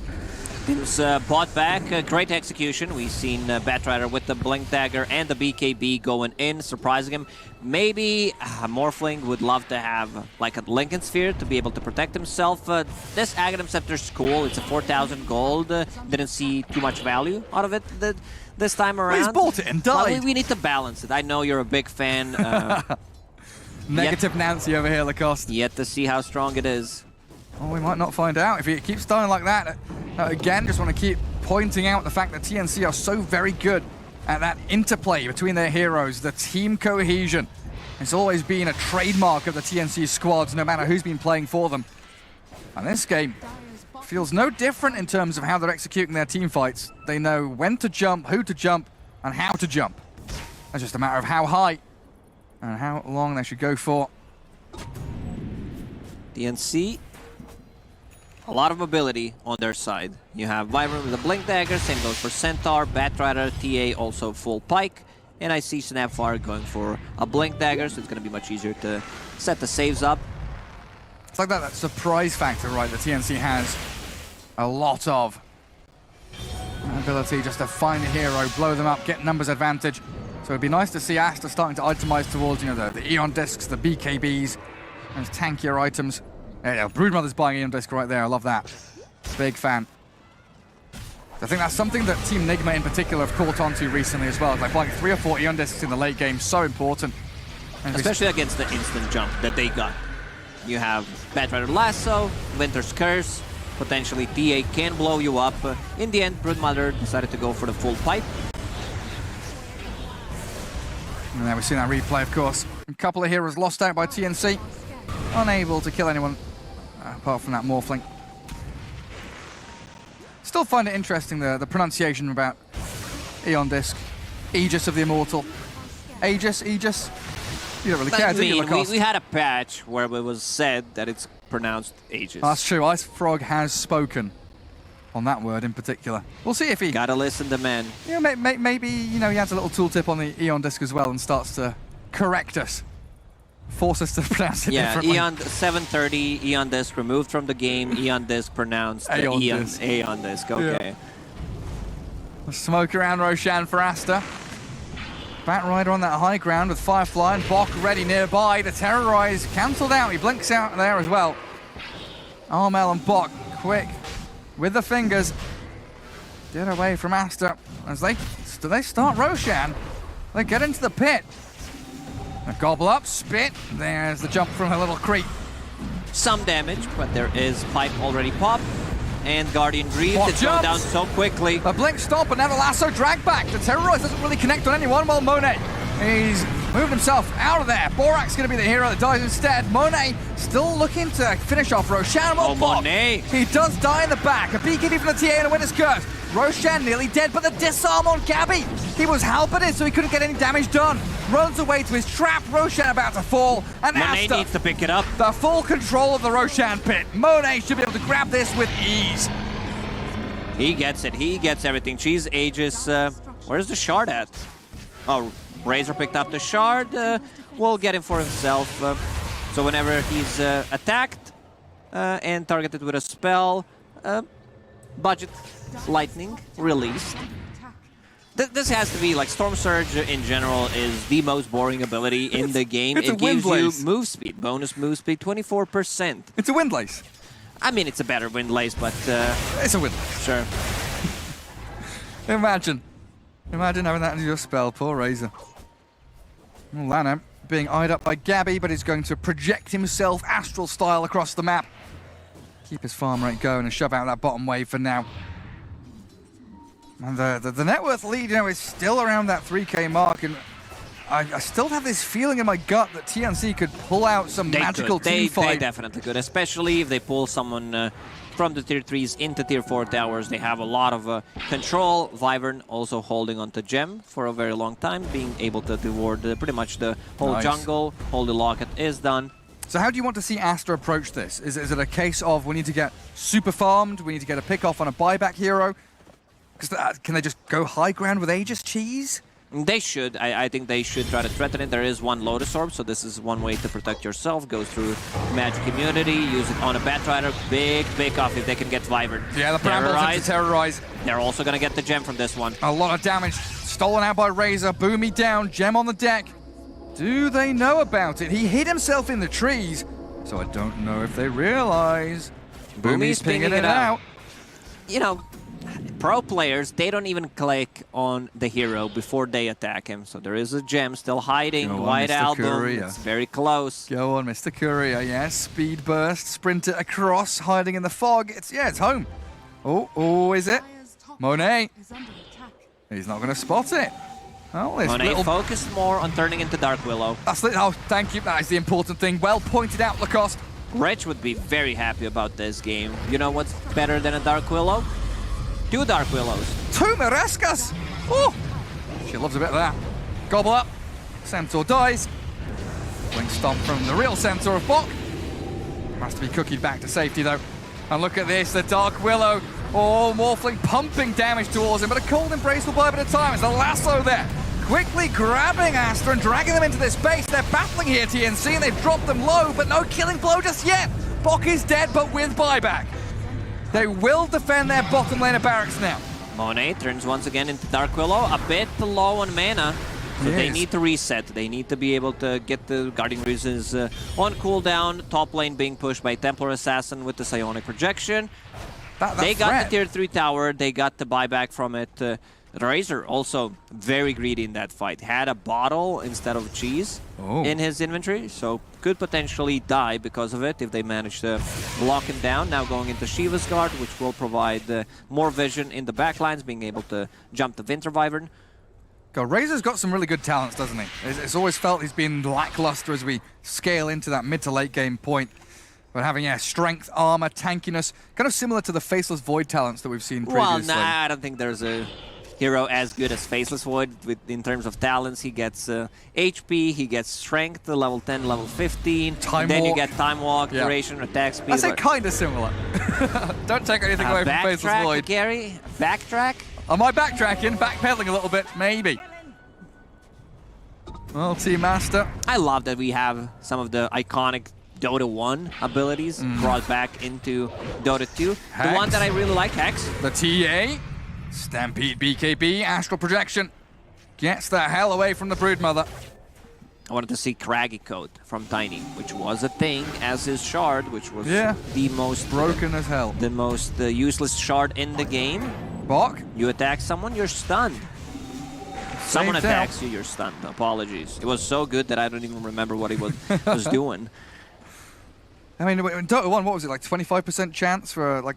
Tim's bought back. Great execution. We've seen Batrider with the Blink Dagger and the BKB going in, surprising him. Maybe Morphling would love to have like a Lincoln Sphere to be able to protect himself. This Aghanim Scepter's cool. It's a 4,000 gold. Didn't see too much value out of it this time around. Well, he's bought it and died. Well, we need to balance it. I know you're a big fan. Negative Nancy over here, Lacoste. Yet to see how strong it is. Oh, we might not find out if he keeps dying like that. Again, just want to keep pointing out the fact that TNC are so very good at that interplay between their heroes, the team cohesion. It's always been a trademark of the TNC squads, no matter who's been playing for them. And this game feels no different in terms of how they're executing their team fights. They know when to jump, who to jump, and how to jump. It's just a matter of how high and how long they should go for. TNC, a lot of mobility on their side. You have Vibrant with the Blink Dagger, same goes for Centaur, Batrider, TA also full Pike, and I see Snapfire going for a Blink Dagger, so it's going to be much easier to set the saves up. It's like that surprise factor, right, that TNC has a lot of. Ability just to find a hero, blow them up, get numbers advantage. So it'd be nice to see Aster starting to itemize towards, you know, the Eon Discs, the BKBs, those tankier items. Yeah, Broodmother's buying Eon Disc right there, I love that. Big fan. I think that's something that Team Nigma in particular have caught on to recently as well. Like buying 3 or 4 Eon Discs in the late game, so important. And especially against the instant jump that they got. You have Batrider Lasso, Winter's Curse, potentially TA can blow you up. In the end, Broodmother decided to go for the full pipe. And there we've seen that replay, of course. A couple of heroes lost out by TNC. Unable to kill anyone apart from that Morphling. Still find it interesting, the pronunciation about Eon Disc. Aegis of the Immortal. Aegis? You don't really care, do you, Lacoste? We had a patch where it was said that it's pronounced Aegis. That's true. Ice Frog has spoken on that word in particular. We'll see if he... Gotta listen to men. Yeah, maybe, you know, he has a little tooltip on the Eon Disc as well and starts to correct us. Force us to pronounce it differently. Yeah, Eon 730, Eon Disc removed from the game, Eon Disc pronounced Aeon Disc. Aeon Disc, okay. Yeah. Smoke around Roshan for Aster. Batrider on that high ground with Firefly and Bok ready nearby. The Terrorize cancelled out. He blinks out there as well. Armel and Bok quick with the fingers. Get away from Aster as they start Roshan. They get into the pit. A gobble up, spit. There's the jump from a little creep. Some damage, but there is pipe already popped. And Guardian Greaves, it's going down so quickly. The blink stop, but now the lasso drag back. The Terrorize doesn't really connect on anyone, while Monet, he's moved himself out of there. Borak's going to be the hero that dies instead. Monet still looking to finish off Roshan. Oh, Monet. He does die in the back. A BKB from the TA and a Winter's Curse. Roshan nearly dead, but the disarm on Gabby. He was halberded, so he couldn't get any damage done. Runs away to his trap. Roshan about to fall. And Monet Aster needs to pick it up. The full control of the Roshan pit. Monet should be able to grab this with ease. He gets it. He gets everything. She's Aegis. Where's the shard at? Oh, Razor picked up the shard. Will get him for himself. So whenever he's attacked and targeted with a spell, budget lightning released. This has to be like Storm Surge in general is the most boring ability in the game. It's it a wind gives you blaze. move speed, bonus move speed, 24%. It's a windlace. I mean, it's a better windlace, but It's a windlace. sure. Imagine having that in your spell. Poor Razor. Lana being eyed up by Gabby, but he's going to project himself Astral style across the map. Keep his farm rate going and shove out that bottom wave for now. And the net worth lead, is still around that 3K mark, and I still have this feeling in my gut that TNC could pull out some magical team fight. They definitely could, especially if they pull someone from the tier 3s into tier 4 towers. They have a lot of control. Wyvern also holding onto Gem for a very long time, being able to reward pretty much the whole jungle. Holy Locket is done. So how do you want to see Aster approach this? Is it a case of we need to get super farmed, we need to get a pick off on a buyback hero? Because can they just go high ground with Aegis Cheese? They should. I think they should try to threaten it. There is one Lotus Orb, so this is one way to protect yourself. Go through Magic Immunity, use it on a Batrider. Big off if they can get Wyvern. Yeah, the Brambles to terrorize. They're also going to get the Gem from this one. A lot of damage stolen out by Razor. Boomy down, Gem on the deck. Do they know about it? He hid himself in the trees, so I don't know if they realize. Boomy's pinging it out. You know, pro players, they don't even click on the hero before they attack him. So there is a Gem still hiding. White Album, it's very close. Go on, Mr. Courier. Yes, speed burst, sprint it across, hiding in the fog. It's home. Oh, is it? Monet. He's not going to spot it. Oh, Monet focused more on turning into Dark Willow. That's it. Oh, thank you. That is the important thing. Well pointed out, Lacoste. Rich would be very happy about this game. You know what's better than a Dark Willow? 2 Dark Willows. 2 Marescas! Oh! She loves a bit of that. Gobble up. Centaur dies. Wing stomp from the real Centaur of Bok. Has to be cookied back to safety, though. And look at this, the Dark Willow. Oh, Morphling pumping damage towards him, but a cold embrace will buy a bit of time. It's the lasso there. Quickly grabbing Aster and dragging them into this base. They're battling here, TNC, and they've dropped them low, but no killing blow just yet. Bok is dead, but with buyback. They will defend their bottom lane of barracks now. Monet turns once again into Dark Willow, a bit low on mana. So they need to reset. They need to be able to get the Guardian Reasons on cooldown. Top lane being pushed by Templar Assassin with the Psionic Projection. They got the tier 3 tower. They got the buyback from it. Razor also very greedy in that fight. Had a bottle instead of cheese in his inventory, so could potentially die because of it if they manage to block him down. Now going into Shiva's Guard, which will provide more vision in the backlines, being able to jump the Winter Wyvern. God, Razor's got some really good talents, doesn't he? It's always felt he's been lackluster as we scale into that mid to late game point. But having strength, armor, tankiness, kind of similar to the Faceless Void talents that we've seen previously. Well, nah, I don't think there's a hero as good as Faceless Void in terms of talents. He gets HP, he gets strength, level 10, level 15. Time then walk. you get time walk, duration, attack speed. I say kind of similar. Don't take anything away from Faceless Void. Gary, backtrack? Am I backtracking? Backpedaling a little bit? Maybe. Well, Team Aster. I love that we have some of the iconic Dota 1 abilities brought back into Dota 2. Hex. The one that I really like, Hex. The TA. Stampede BKB, Astral Projection. Gets the hell away from the Broodmother. I wanted to see Craggy Coat from Tiny, which was a thing as his shard, which was the most broken as hell. The most useless shard in the game. Bok. You attack someone, you're stunned. Someone attacks you, you're stunned. Apologies. It was so good that I don't even remember what he was doing. I mean, in Dota 1, what was it, like 25% chance for like,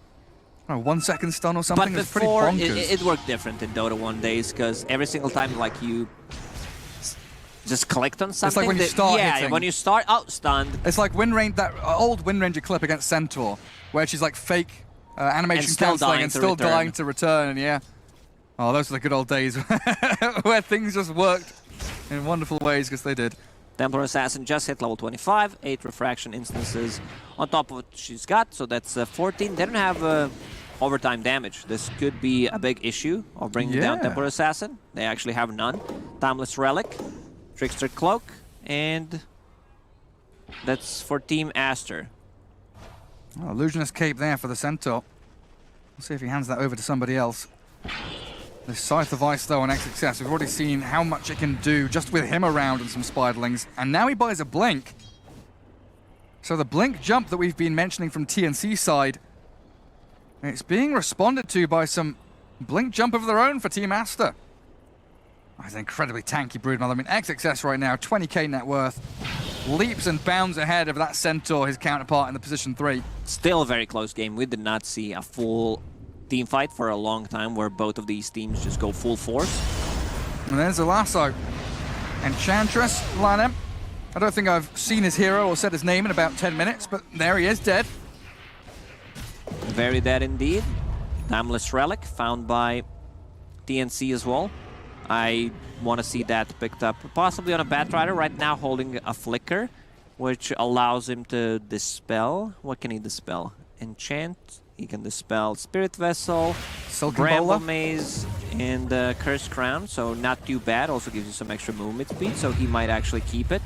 I don't know, 1 second stun or something? But before, it worked different in Dota 1 days, because every single time like you just clicked on something. It's like when you start hitting. When you start out stunned. It's like that old Wind Ranger clip against Centaur, where she's like fake animation cancelling and still dying to return, Oh, those are the good old days where things just worked in wonderful ways, because they did. Templar Assassin just hit level 25, 8 refraction instances on top of what she's got, so that's 14. They don't have overtime damage. This could be a big issue of bringing down Templar Assassin. They actually have none. Timeless Relic, Trickster Cloak, and that's for Team Aster. Oh, Illusionist Cape there for the Centaur. We'll see if he hands that over to somebody else. The Scythe of Ice, though, on Execration, we've already seen how much it can do just with him around and some Spiderlings. And now he buys a Blink. So the Blink jump that we've been mentioning from TNC side, it's being responded to by some Blink jump of their own for Team Aster. Oh, he's an incredibly tanky Broodmother. I mean, XXS right now, 20k net worth. Leaps and bounds ahead of that Centaur, his counterpart in the position 3. Still a very close game. We did not see a full team fight for a long time where both of these teams just go full force. And there's the lasso. Enchantress, Lanem. I don't think I've seen his hero or said his name in about 10 minutes, but there he is, dead. Very dead indeed. Timeless Relic found by TNC as well. I want to see that picked up possibly on a Batrider. Right now holding a Flicker, which allows him to dispel. What can he dispel? Enchant. He can dispel Spirit Vessel, Bramble Maze, and Cursed Crown. So not too bad. Also gives you some extra movement speed, so he might actually keep it.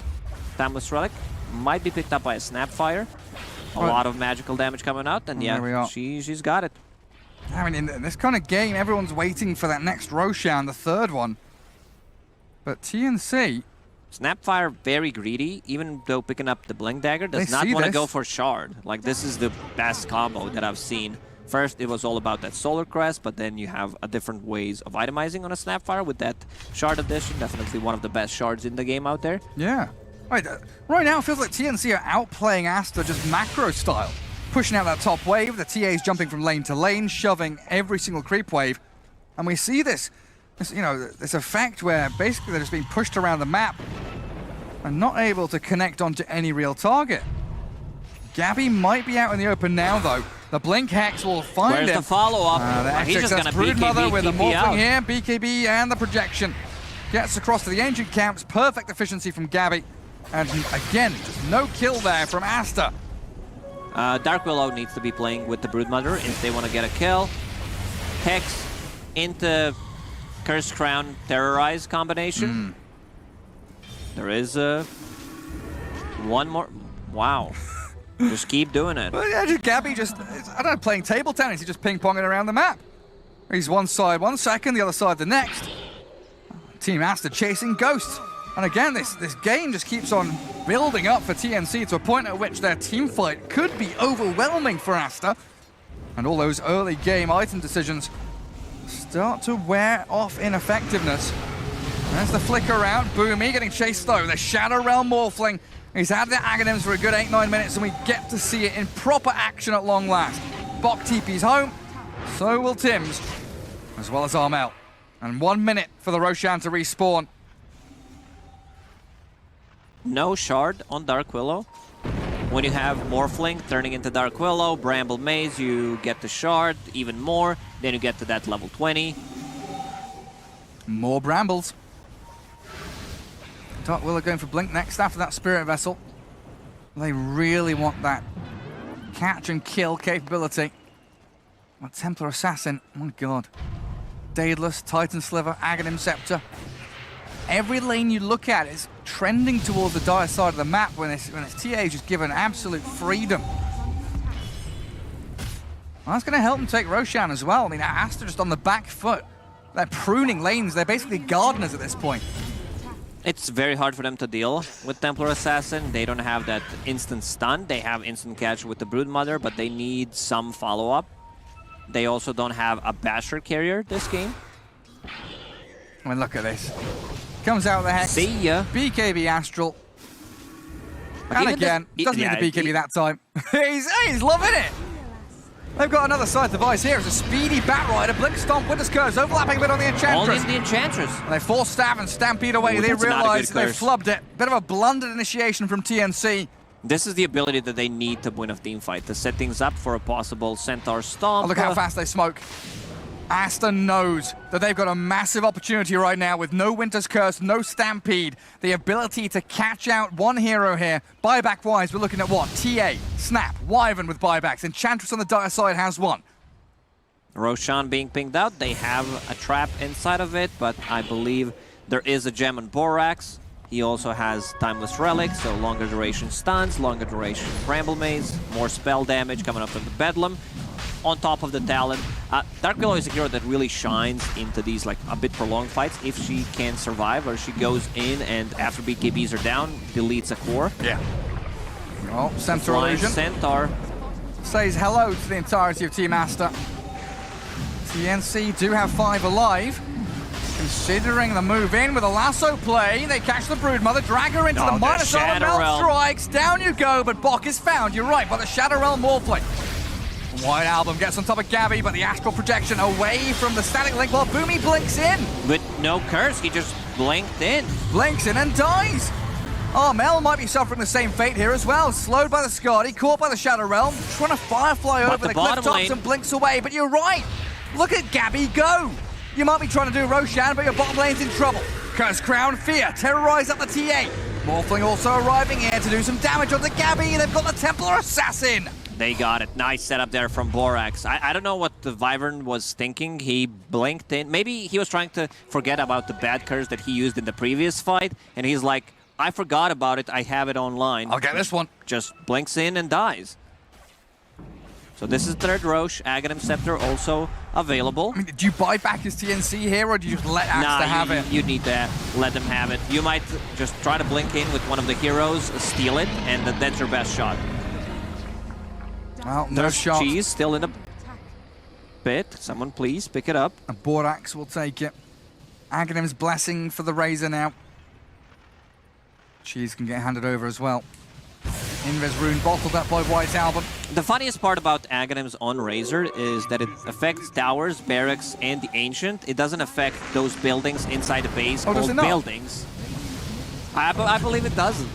Timeless Relic might be picked up by a Snapfire. A lot of magical damage coming out, and yeah, she's got it. I mean, in this kind of game, everyone's waiting for that next Roshan, the third one. But TNC... Snapfire, very greedy, even though picking up the Blink Dagger, does not want to go for Shard. Like, this is the best combo that I've seen. First, it was all about that Solar Crest, but then you have a different ways of itemizing on a Snapfire with that Shard addition. Definitely one of the best shards in the game out there. Yeah. Right now, it feels like TNC are outplaying Aster just macro style. Pushing out that top wave, the TA's jumping from lane to lane, shoving every single creep wave. And we see this effect where basically they're just being pushed around the map and not able to connect onto any real target. Gabby might be out in the open now, though. The Blink Hex will find him. Where's the follow-up? He's just going to Broodmother with a Morphling here, BKB and the projection. Gets across to the Ancient Camps, perfect efficiency from Gabby. And again, just no kill there from Aster. Dark Willow needs to be playing with the Broodmother if they want to get a kill. Hex into Cursed Crown Terrorize combination. There is one more. Wow. Just keep doing it. Well, yeah, Gabby just, I don't know, playing table tennis. He's just ping-ponging around the map. He's one side 1 second, the other side the next. Team Aster chasing Ghosts. And again, this game just keeps on building up for TNC to a point at which their team fight could be overwhelming for Aster. And all those early game item decisions start to wear off in effectiveness. There's the flicker out. Boomy getting chased though. The Shadow Realm Morphling. He's had the Aghanims for a good 8-9 minutes, and we get to see it in proper action at long last. Bok TP's home. So will Tim's, as well as Armel. And 1 minute for the Roshan to respawn. No Shard on Dark Willow. When you have Morphling turning into Dark Willow, Bramble Maze, you get the Shard, even more. Then you get to that level 20. More Brambles. Dark Willow going for Blink next after that Spirit Vessel. They really want that catch and kill capability. A Templar Assassin, oh my god. Daedalus, Titan Sliver, Aghanim Scepter. Every lane you look at is trending towards the dire side of the map when this TA is just given absolute freedom. Well, that's going to help them take Roshan as well. I mean, Aster just on the back foot. They're pruning lanes. They're basically gardeners at this point. It's very hard for them to deal with Templar Assassin. They don't have that instant stun. They have instant catch with the Broodmother, but they need some follow-up. They also don't have a Basher carrier this game. I mean, look at this. Comes out with the Hex. See ya. BKB Astral. And again, doesn't need the BKB that time. he's loving it. They've got another side device here. It's a speedy Batrider. Blink Stomp, Winter's Curse, overlapping a bit on the Enchantress. Only the Enchantress. They force Staff and Stampede away. They realize they flubbed it. Bit of a blundered initiation from TNC. This is the ability that they need to win a team fight, to set things up for a possible Centaur Stomp. Oh, look how fast they smoke. Aster knows that they've got a massive opportunity right now with no Winter's Curse, no Stampede. The ability to catch out one hero here. Buyback-wise, we're looking at what? TA, Snap, Wyvern with buybacks. Enchantress on the dire side has one. Roshan being pinged out. They have a trap inside of it, but I believe there is a gem on Borax. He also has Timeless Relic, so longer duration stuns, longer duration Bramble Maze, more spell damage coming up from the Bedlam. on top of the Talon. Dark Willow is a hero that really shines into these like a bit prolonged fights if she can survive, or she goes in and after BKBs are down, deletes a core. Yeah. Oh, Centaur Flying illusion. Centaur. Says hello to the entirety of Team Aster. TNC do have 5 alive. Considering the move in with a lasso play, they catch the Broodmother, drag her into the minus Shadow armor, Realm strikes, down you go, but Bok is found, you're right, by the Shadow Realm Morphling. White Album gets on top of Gabby, but the astral projection away from the static link while Boomy blinks in. With no curse, he just blinked in. Blinks in and dies. Mel might be suffering the same fate here as well. Slowed by the Skadi, caught by the Shadow Realm, trying to Firefly over the cliff tops and blinks away, but you're right. Look at Gabby go. You might be trying to do Roshan, but your bottom lane's in trouble. Curse Crown, Fear, terrorize up the TA. Morphling also arriving here to do some damage on the Gabby. They've got the Templar Assassin. They got it. Nice setup there from Borax. I don't know what the Wyvern was thinking. He blinked in. Maybe he was trying to forget about the bad curse that he used in the previous fight. And he's like, I forgot about it. I have it online. I'll get this one. Just blinks in and dies. So this is third Roche. Aghanim Scepter also available. I mean, do you buy back his TNC here, or do you just let Aster have it? You need to let them have it. You might just try to blink in with one of the heroes, steal it, and that's your best shot. Well, no shot. Cheese still in a pit. Someone please pick it up. And Borax will take it. Aghanim's blessing for the Razor now. Cheese can get handed over as well. Invis Rune bottled up by White Album. The funniest part about Aghanim's on Razor is that it affects towers, barracks, and the Ancient. It doesn't affect those buildings inside the base called buildings. I believe it doesn't.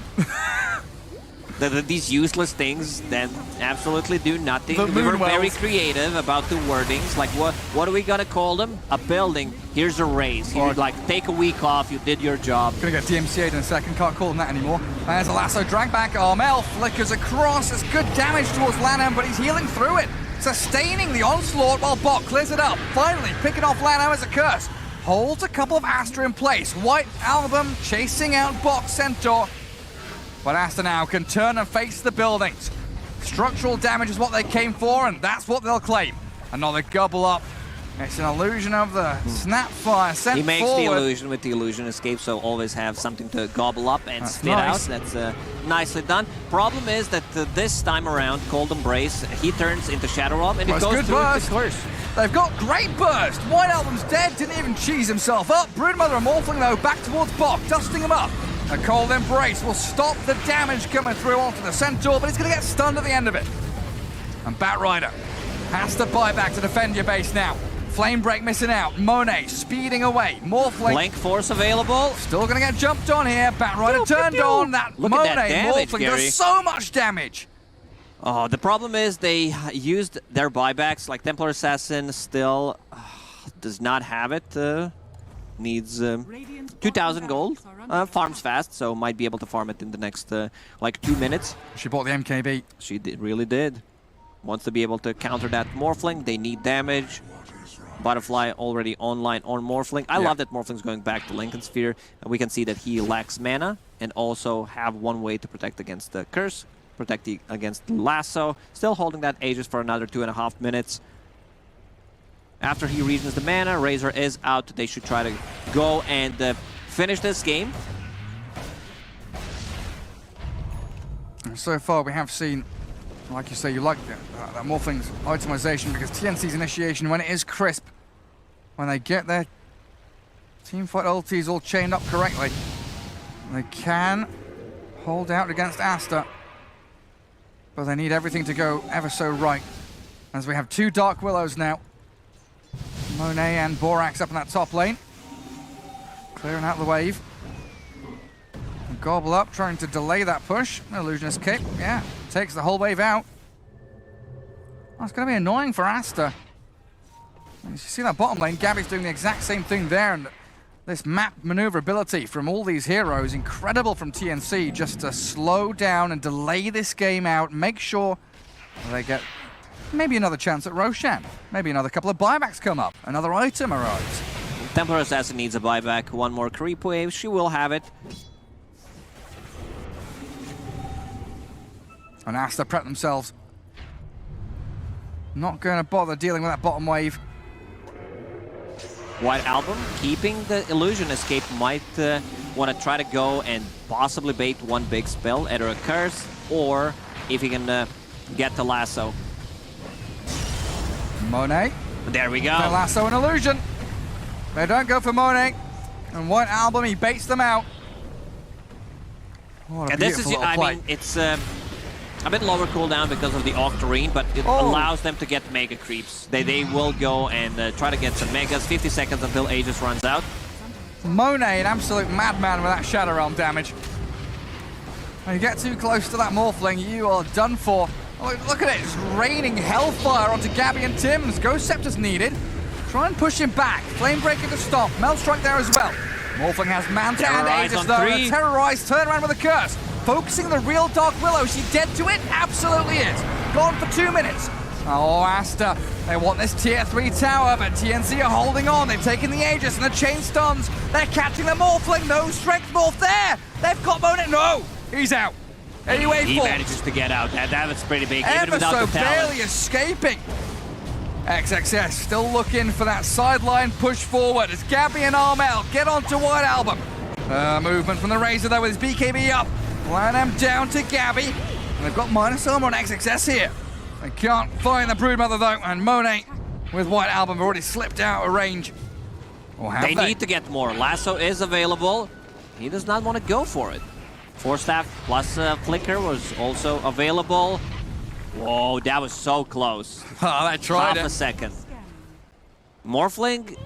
These useless things that absolutely do nothing. We were very creative about the wordings. Like, what are we gonna call them? A building. Here's a raise. Here, like, take a week off. You did your job. Gonna get DMCA'd in a second. Can't call them that anymore. There's a lasso drag back. Armel flickers across. It's good damage towards Lanham, but he's healing through it. Sustaining the onslaught while Bok clears it up. Finally picking off Lanham as a curse. Holds a couple of Aster in place. White Album chasing out Bok Centaur. But Aster now can turn and face the buildings. Structural damage is what they came for, and that's what they'll claim. Another gobble up. It's an illusion of the Snapfire sent He makes forward. the illusion with the illusion escape, so always have something to gobble up and spit out. That's nicely done. Problem is that this time around, Cold Embrace, he turns into Shadow Realm, and it goes through the curse. They've got great burst. White Album's dead, didn't even cheese himself up. Broodmother and Morphling, though, back towards Bok, dusting him up. A Cold Embrace will stop the damage coming through onto the Centaur, but he's going to get stunned at the end of it. And Batrider has to buy back to defend your base now. Flame Break missing out. Monet speeding away. Morphling. Blank Force available. Still going to get jumped on here. Batrider turned on. That Look Monet at that damage, Morphling Gary. does so much damage. Oh, the problem is they used their buybacks, like Templar Assassin still does not have it. Needs 2,000 gold. Farms fast, so might be able to farm it in the next like 2 minutes. She bought the MKB. She really did. Wants to be able to counter that Morphling. They need damage. Butterfly already online on Morphling. I love that Morphling's going back to Lincoln Sphere. We can see that he lacks mana and also have one way to protect against the curse, protect against the lasso. Still holding that Aegis for another 2.5 minutes. After he regions the mana, Razor is out. They should try to go and finish this game. So far, we have seen, like you say, you like that Morphling's itemization, because TNC's initiation, when it is crisp, when they get their teamfight ultis all chained up correctly, they can hold out against Aster, but they need everything to go ever so right. As we have 2 Dark Willows now. Monet and Borax up in that top lane. Clearing out the wave. And Gobble up, trying to delay that push. Illusionist kick, yeah, takes the whole wave out. That's going to be annoying for Aster. And you see that bottom lane, Gabby's doing the exact same thing there, and this map maneuverability from all these heroes, incredible from TNC, just to slow down and delay this game out, make sure they get maybe another chance at Roshan. Maybe another couple of buybacks come up. Another item arrives. Templar Assassin needs a buyback. One more creep wave. She will have it. And Aster prep themselves. Not going to bother dealing with that bottom wave. White Album keeping the illusion escape, might want to try to go and possibly bait one big spell, either a curse or if he can get the lasso. Monet. There we go. The lasso and illusion. They don't go for Monet. And White Album, he baits them out. What a And this is, beautiful I little play. mean, it's a bit lower cooldown because of the Octarine, but it allows them to get mega creeps. They will go and try to get some megas. 50 seconds until Aegis runs out. Monet, an absolute madman with that Shadow Realm damage. When you get too close to that Morphling, you are done for. Oh, look at it, it's raining hellfire onto Gabby and Tim's. Ghost Scepter's needed. Try and push him back. Flamebreaker to stop. Melt Strike there as well. Morphling has Manta and Terrorize Aegis on though. three. A Terrorize turnaround with a curse. Focusing the real Dark Willow. Is she dead to it? Absolutely is. Gone for 2 minutes. Oh, Aster. They want this tier 3 tower, but TNC are holding on. They've taken the Aegis and the chain stuns. They're catching the Morphling. No strength morph there. They've got Monet. No, he's out. Anyway, He manages to get out. That was pretty big, even ever without so the talent. barely escaping. XXS still looking for that sideline push forward as Gabby and Armel get onto White Album. Movement from the Razor though with his BKB up. Lanham down to Gabby. And they've got minus armor on XXS here. They can't find the Broodmother though, and Monet with White Album have already slipped out of range. Or have They need to get more. Lasso is available. He does not want to go for it. Force Staff plus Flicker was also available. Whoa, that was so close. Oh, they tried Half a it. second. Morphling,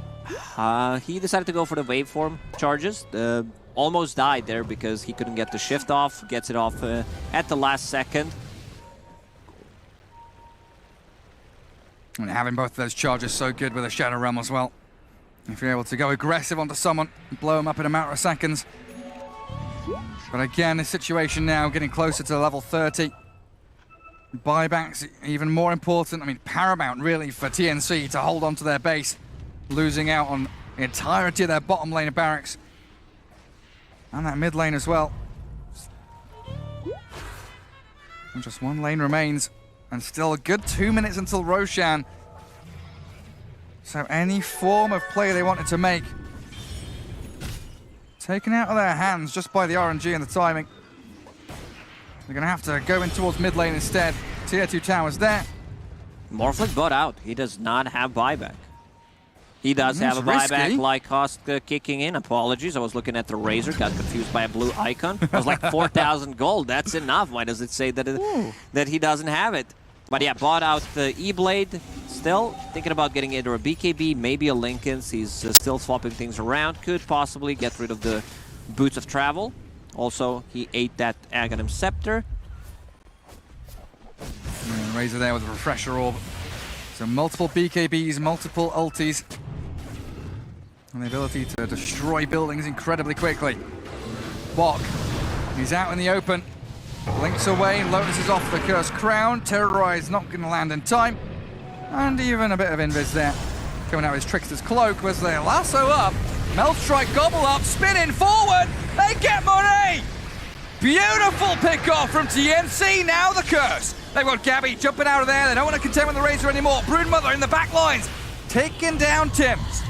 he decided to go for the waveform charges. Almost died there because he couldn't get the shift off. Gets it off at the last second. And having both of those charges so good with a Shadow Realm as well. If you're able to go aggressive onto someone, blow them up in a matter of seconds. But again, this situation now getting closer to level 30. Buybacks even more important. I mean, paramount really for TNC to hold on to their base, losing out on the entirety of their bottom lane of barracks. And that mid lane as well. And just one lane remains. And still a good 2 minutes until Roshan. So any form of play they wanted to make, taken out of their hands just by the RNG and the timing. They're going to have to go in towards mid lane instead. Tier 2 towers there. Morphling bought out. He does not have buyback. He does have a risky. buyback like cost kicking in. Apologies, I was looking at the Razor, got confused by a blue icon. I was like 4,000 gold, that's enough. Why does it say that that he doesn't have it? But yeah, bought out the E-Blade. Still thinking about getting either a BKB, maybe a Lincoln's. He's still swapping things around. Could possibly get rid of the Boots of Travel. Also, he ate that Aghanim Scepter. And Razor there with a Refresher Orb. So multiple BKBs, multiple ultis. And the ability to destroy buildings incredibly quickly. Bok, he's out in the open. Links away, Lotus is off the Cursed Crown. Terrorize not going to land in time. And even a bit of invis there. Coming out with his Trickster's Cloak was the lasso up. Melt Strike, gobble up, spinning forward. They get Monet! Beautiful pick off from TNC, now the Curse. They've got Gabby jumping out of there. They don't want to contend with the Razor anymore. Broodmother in the back lines, taking down Tims.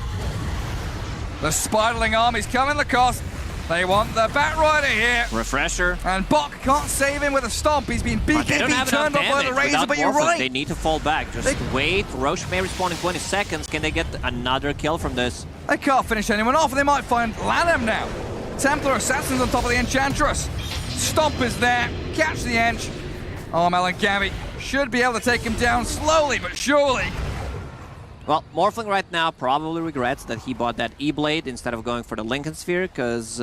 The Spiderling army's coming the cost. They want the Batrider here. Refresher. And Bok can't save him with a stomp. He's been But they don't have BKB turned enough off by the damage Razor, without but you're Morphling. right. They need to fall back. Just wait. Roche may respawn in 20 seconds. Can they get another kill from this? They can't finish anyone off, and they might find Lanham now. Templar Assassins on top of the Enchantress. Stomp is there. Catch the Ench. Armel and Gabby should be able to take him down slowly but surely. Well, Morphling right now probably regrets that he bought that E-Blade instead of going for the Lincoln Sphere, because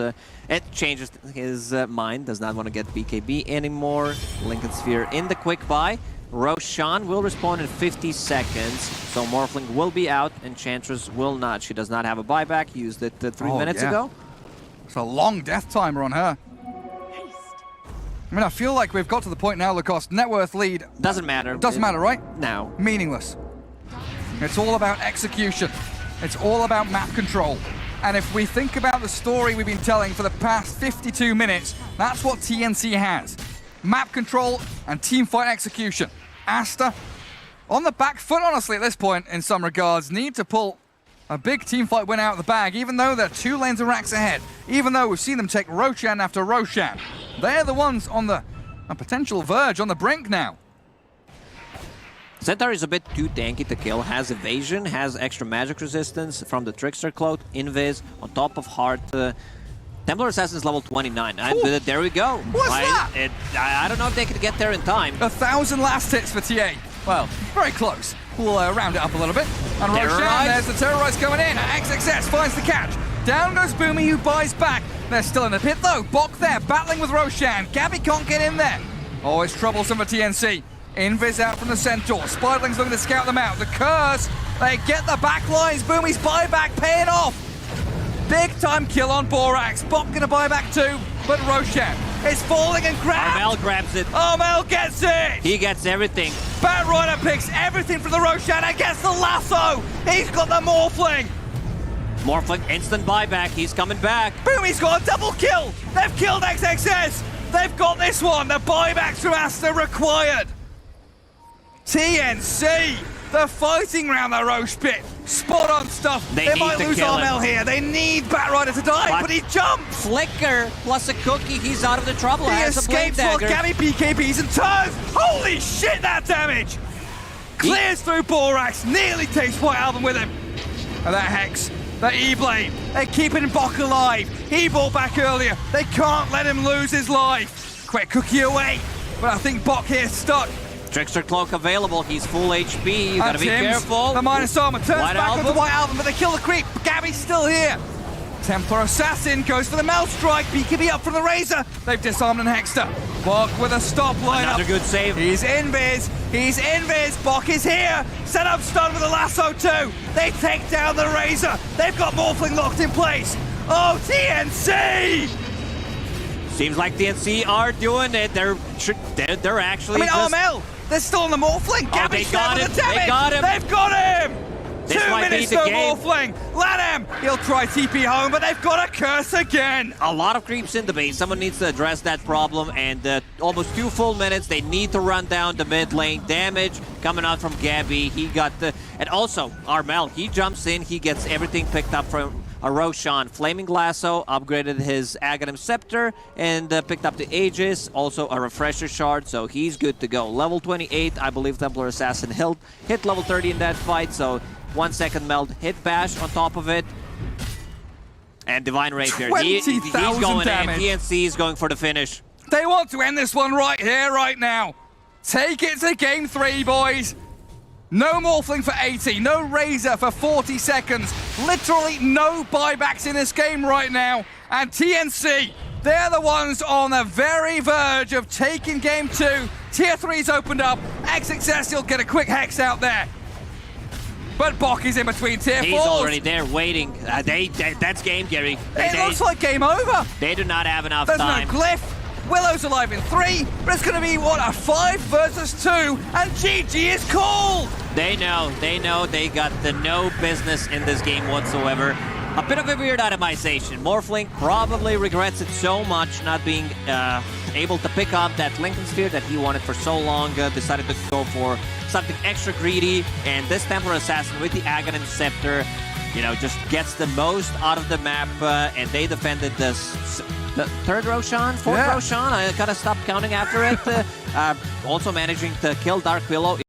it changes his mind. Does not want to get BKB anymore. Lincoln Sphere in the quick buy. Roshan will respawn in 50 seconds, so Morphling will be out. Enchantress will not. She does not have a buyback. Used it 3 minutes ago. It's a long death timer on her. I mean, I feel like we've got to the point now, Lacoste. Net worth lead. Doesn't matter. Doesn't matter, right? Now. Meaningless. It's all about execution. It's all about map control. And if we think about the story we've been telling for the past 52 minutes, that's what TNC has. Map control and teamfight execution. Aster, on the back foot, honestly, at this point, in some regards. Need to pull a big teamfight win out of the bag, even though they're 2 lanes of racks ahead. Even though we've seen them take Roshan after Roshan. They're the ones on the potential verge, on the brink now. Centaur is a bit too tanky to kill, has evasion, has extra magic resistance from the Trickster Cloak, Invis, on top of Heart. Templar Assassin's level 29, and there we go. What's that? I don't know if they could get there in time. 1,000 last hits for TA. Well, very close. We'll round it up a little bit. And Roshan, there's the Terrorize going in. XXS finds the catch. Down goes Boomy, who buys back. They're still in the pit though. Bok there, battling with Roshan. Gabby can't get in there. Oh, it's troublesome for TNC. Invis out from the Centaur. Spiderling's looking to scout them out. The Curse, they get the back lines. Boomy's buyback paying off. Big time kill on Borax. Bok gonna buy back too, but Roshan is falling and grabbed. Armel grabs it. Armel gets it. He gets everything. Batrider picks everything from the Roshan and gets the lasso. He's got the Morphling. Morphling, instant buyback. He's coming back. Boomy's got a double kill. They've killed XXS. They've got this one. The buybacks from Aster required. TNC, the fighting round the Roche pit. Spot on stuff. They might lose Armel here. They need Batrider to die, but he jumps. Flicker plus a cookie. He's out of the trouble. He escapes while Gabby PKPs and turns. Holy shit, that damage. Clears through Borax. Nearly takes White Album with him. And that Hex, the E-Blade, they're keeping Bok alive. He bought back earlier. They can't let him lose his life. Quick cookie away. But I think Bok here's stuck. Trickster Cloak available. He's full HP. You gotta be careful. The minus armor turns back on the White Album, but they kill the creep. Gabby's still here. Templar Assassin goes for the Melt Strike. BKB up from the Razor. They've disarmed and hexed her. Bok with a stop lineup. Another good save. He's invis. He's invis. Bok is here. Set up stun with a lasso too. They take down the Razor. They've got Morphling locked in place. Oh, TNC! Seems like TNC are doing it. They're actually. Armel. They're still on the Morphling. Gabby's they got him. The damage. They got him. They've got him. This 2 might minutes be the no game. Morphling. Let him. He'll try TP home, but they've got a curse again. A lot of creeps in the base. Someone needs to address that problem, and almost 2 full minutes. They need to run down the mid lane. Damage coming out from Gabby. He got the... And also, Armel, he jumps in. He gets everything picked up from a Roshan. Flaming Lasso, upgraded his Aghanim Scepter, and picked up the Aegis. Also a Refresher Shard, so he's good to go. Level 28, I believe Templar Assassin hit level 30 in that fight, so 1 second melt, hit bash on top of it. And Divine Rapier. He's going damage. in. TNC is going for the finish. They want to end this one right here, right now. Take it to game 3, boys. No Morphling for 80, no Razor for 40 seconds. Literally no buybacks in this game right now. And TNC, they're the ones on the very verge of taking game 2. Tier 3's opened up. XXS will get a quick hex out there. But Bok is in between tier 4s. He's already there waiting. That's game, Gary. It looks like game over. They do not have enough time. There's no glyph. Willow's alive in 3, but it's going to be, what, a 5 versus 2, and GG is called! They know they got the no business in this game whatsoever. A bit of a weird itemization. Morphling probably regrets it so much not being able to pick up that Lincoln Sphere that he wanted for so long. Decided to go for something extra greedy, and this Templar Assassin with the Aghanim Scepter, you know, just gets the most out of the map, and they defended the 3rd Roshan, 4th Roshan. I gotta stop counting after it. Also managing to kill Dark Willow.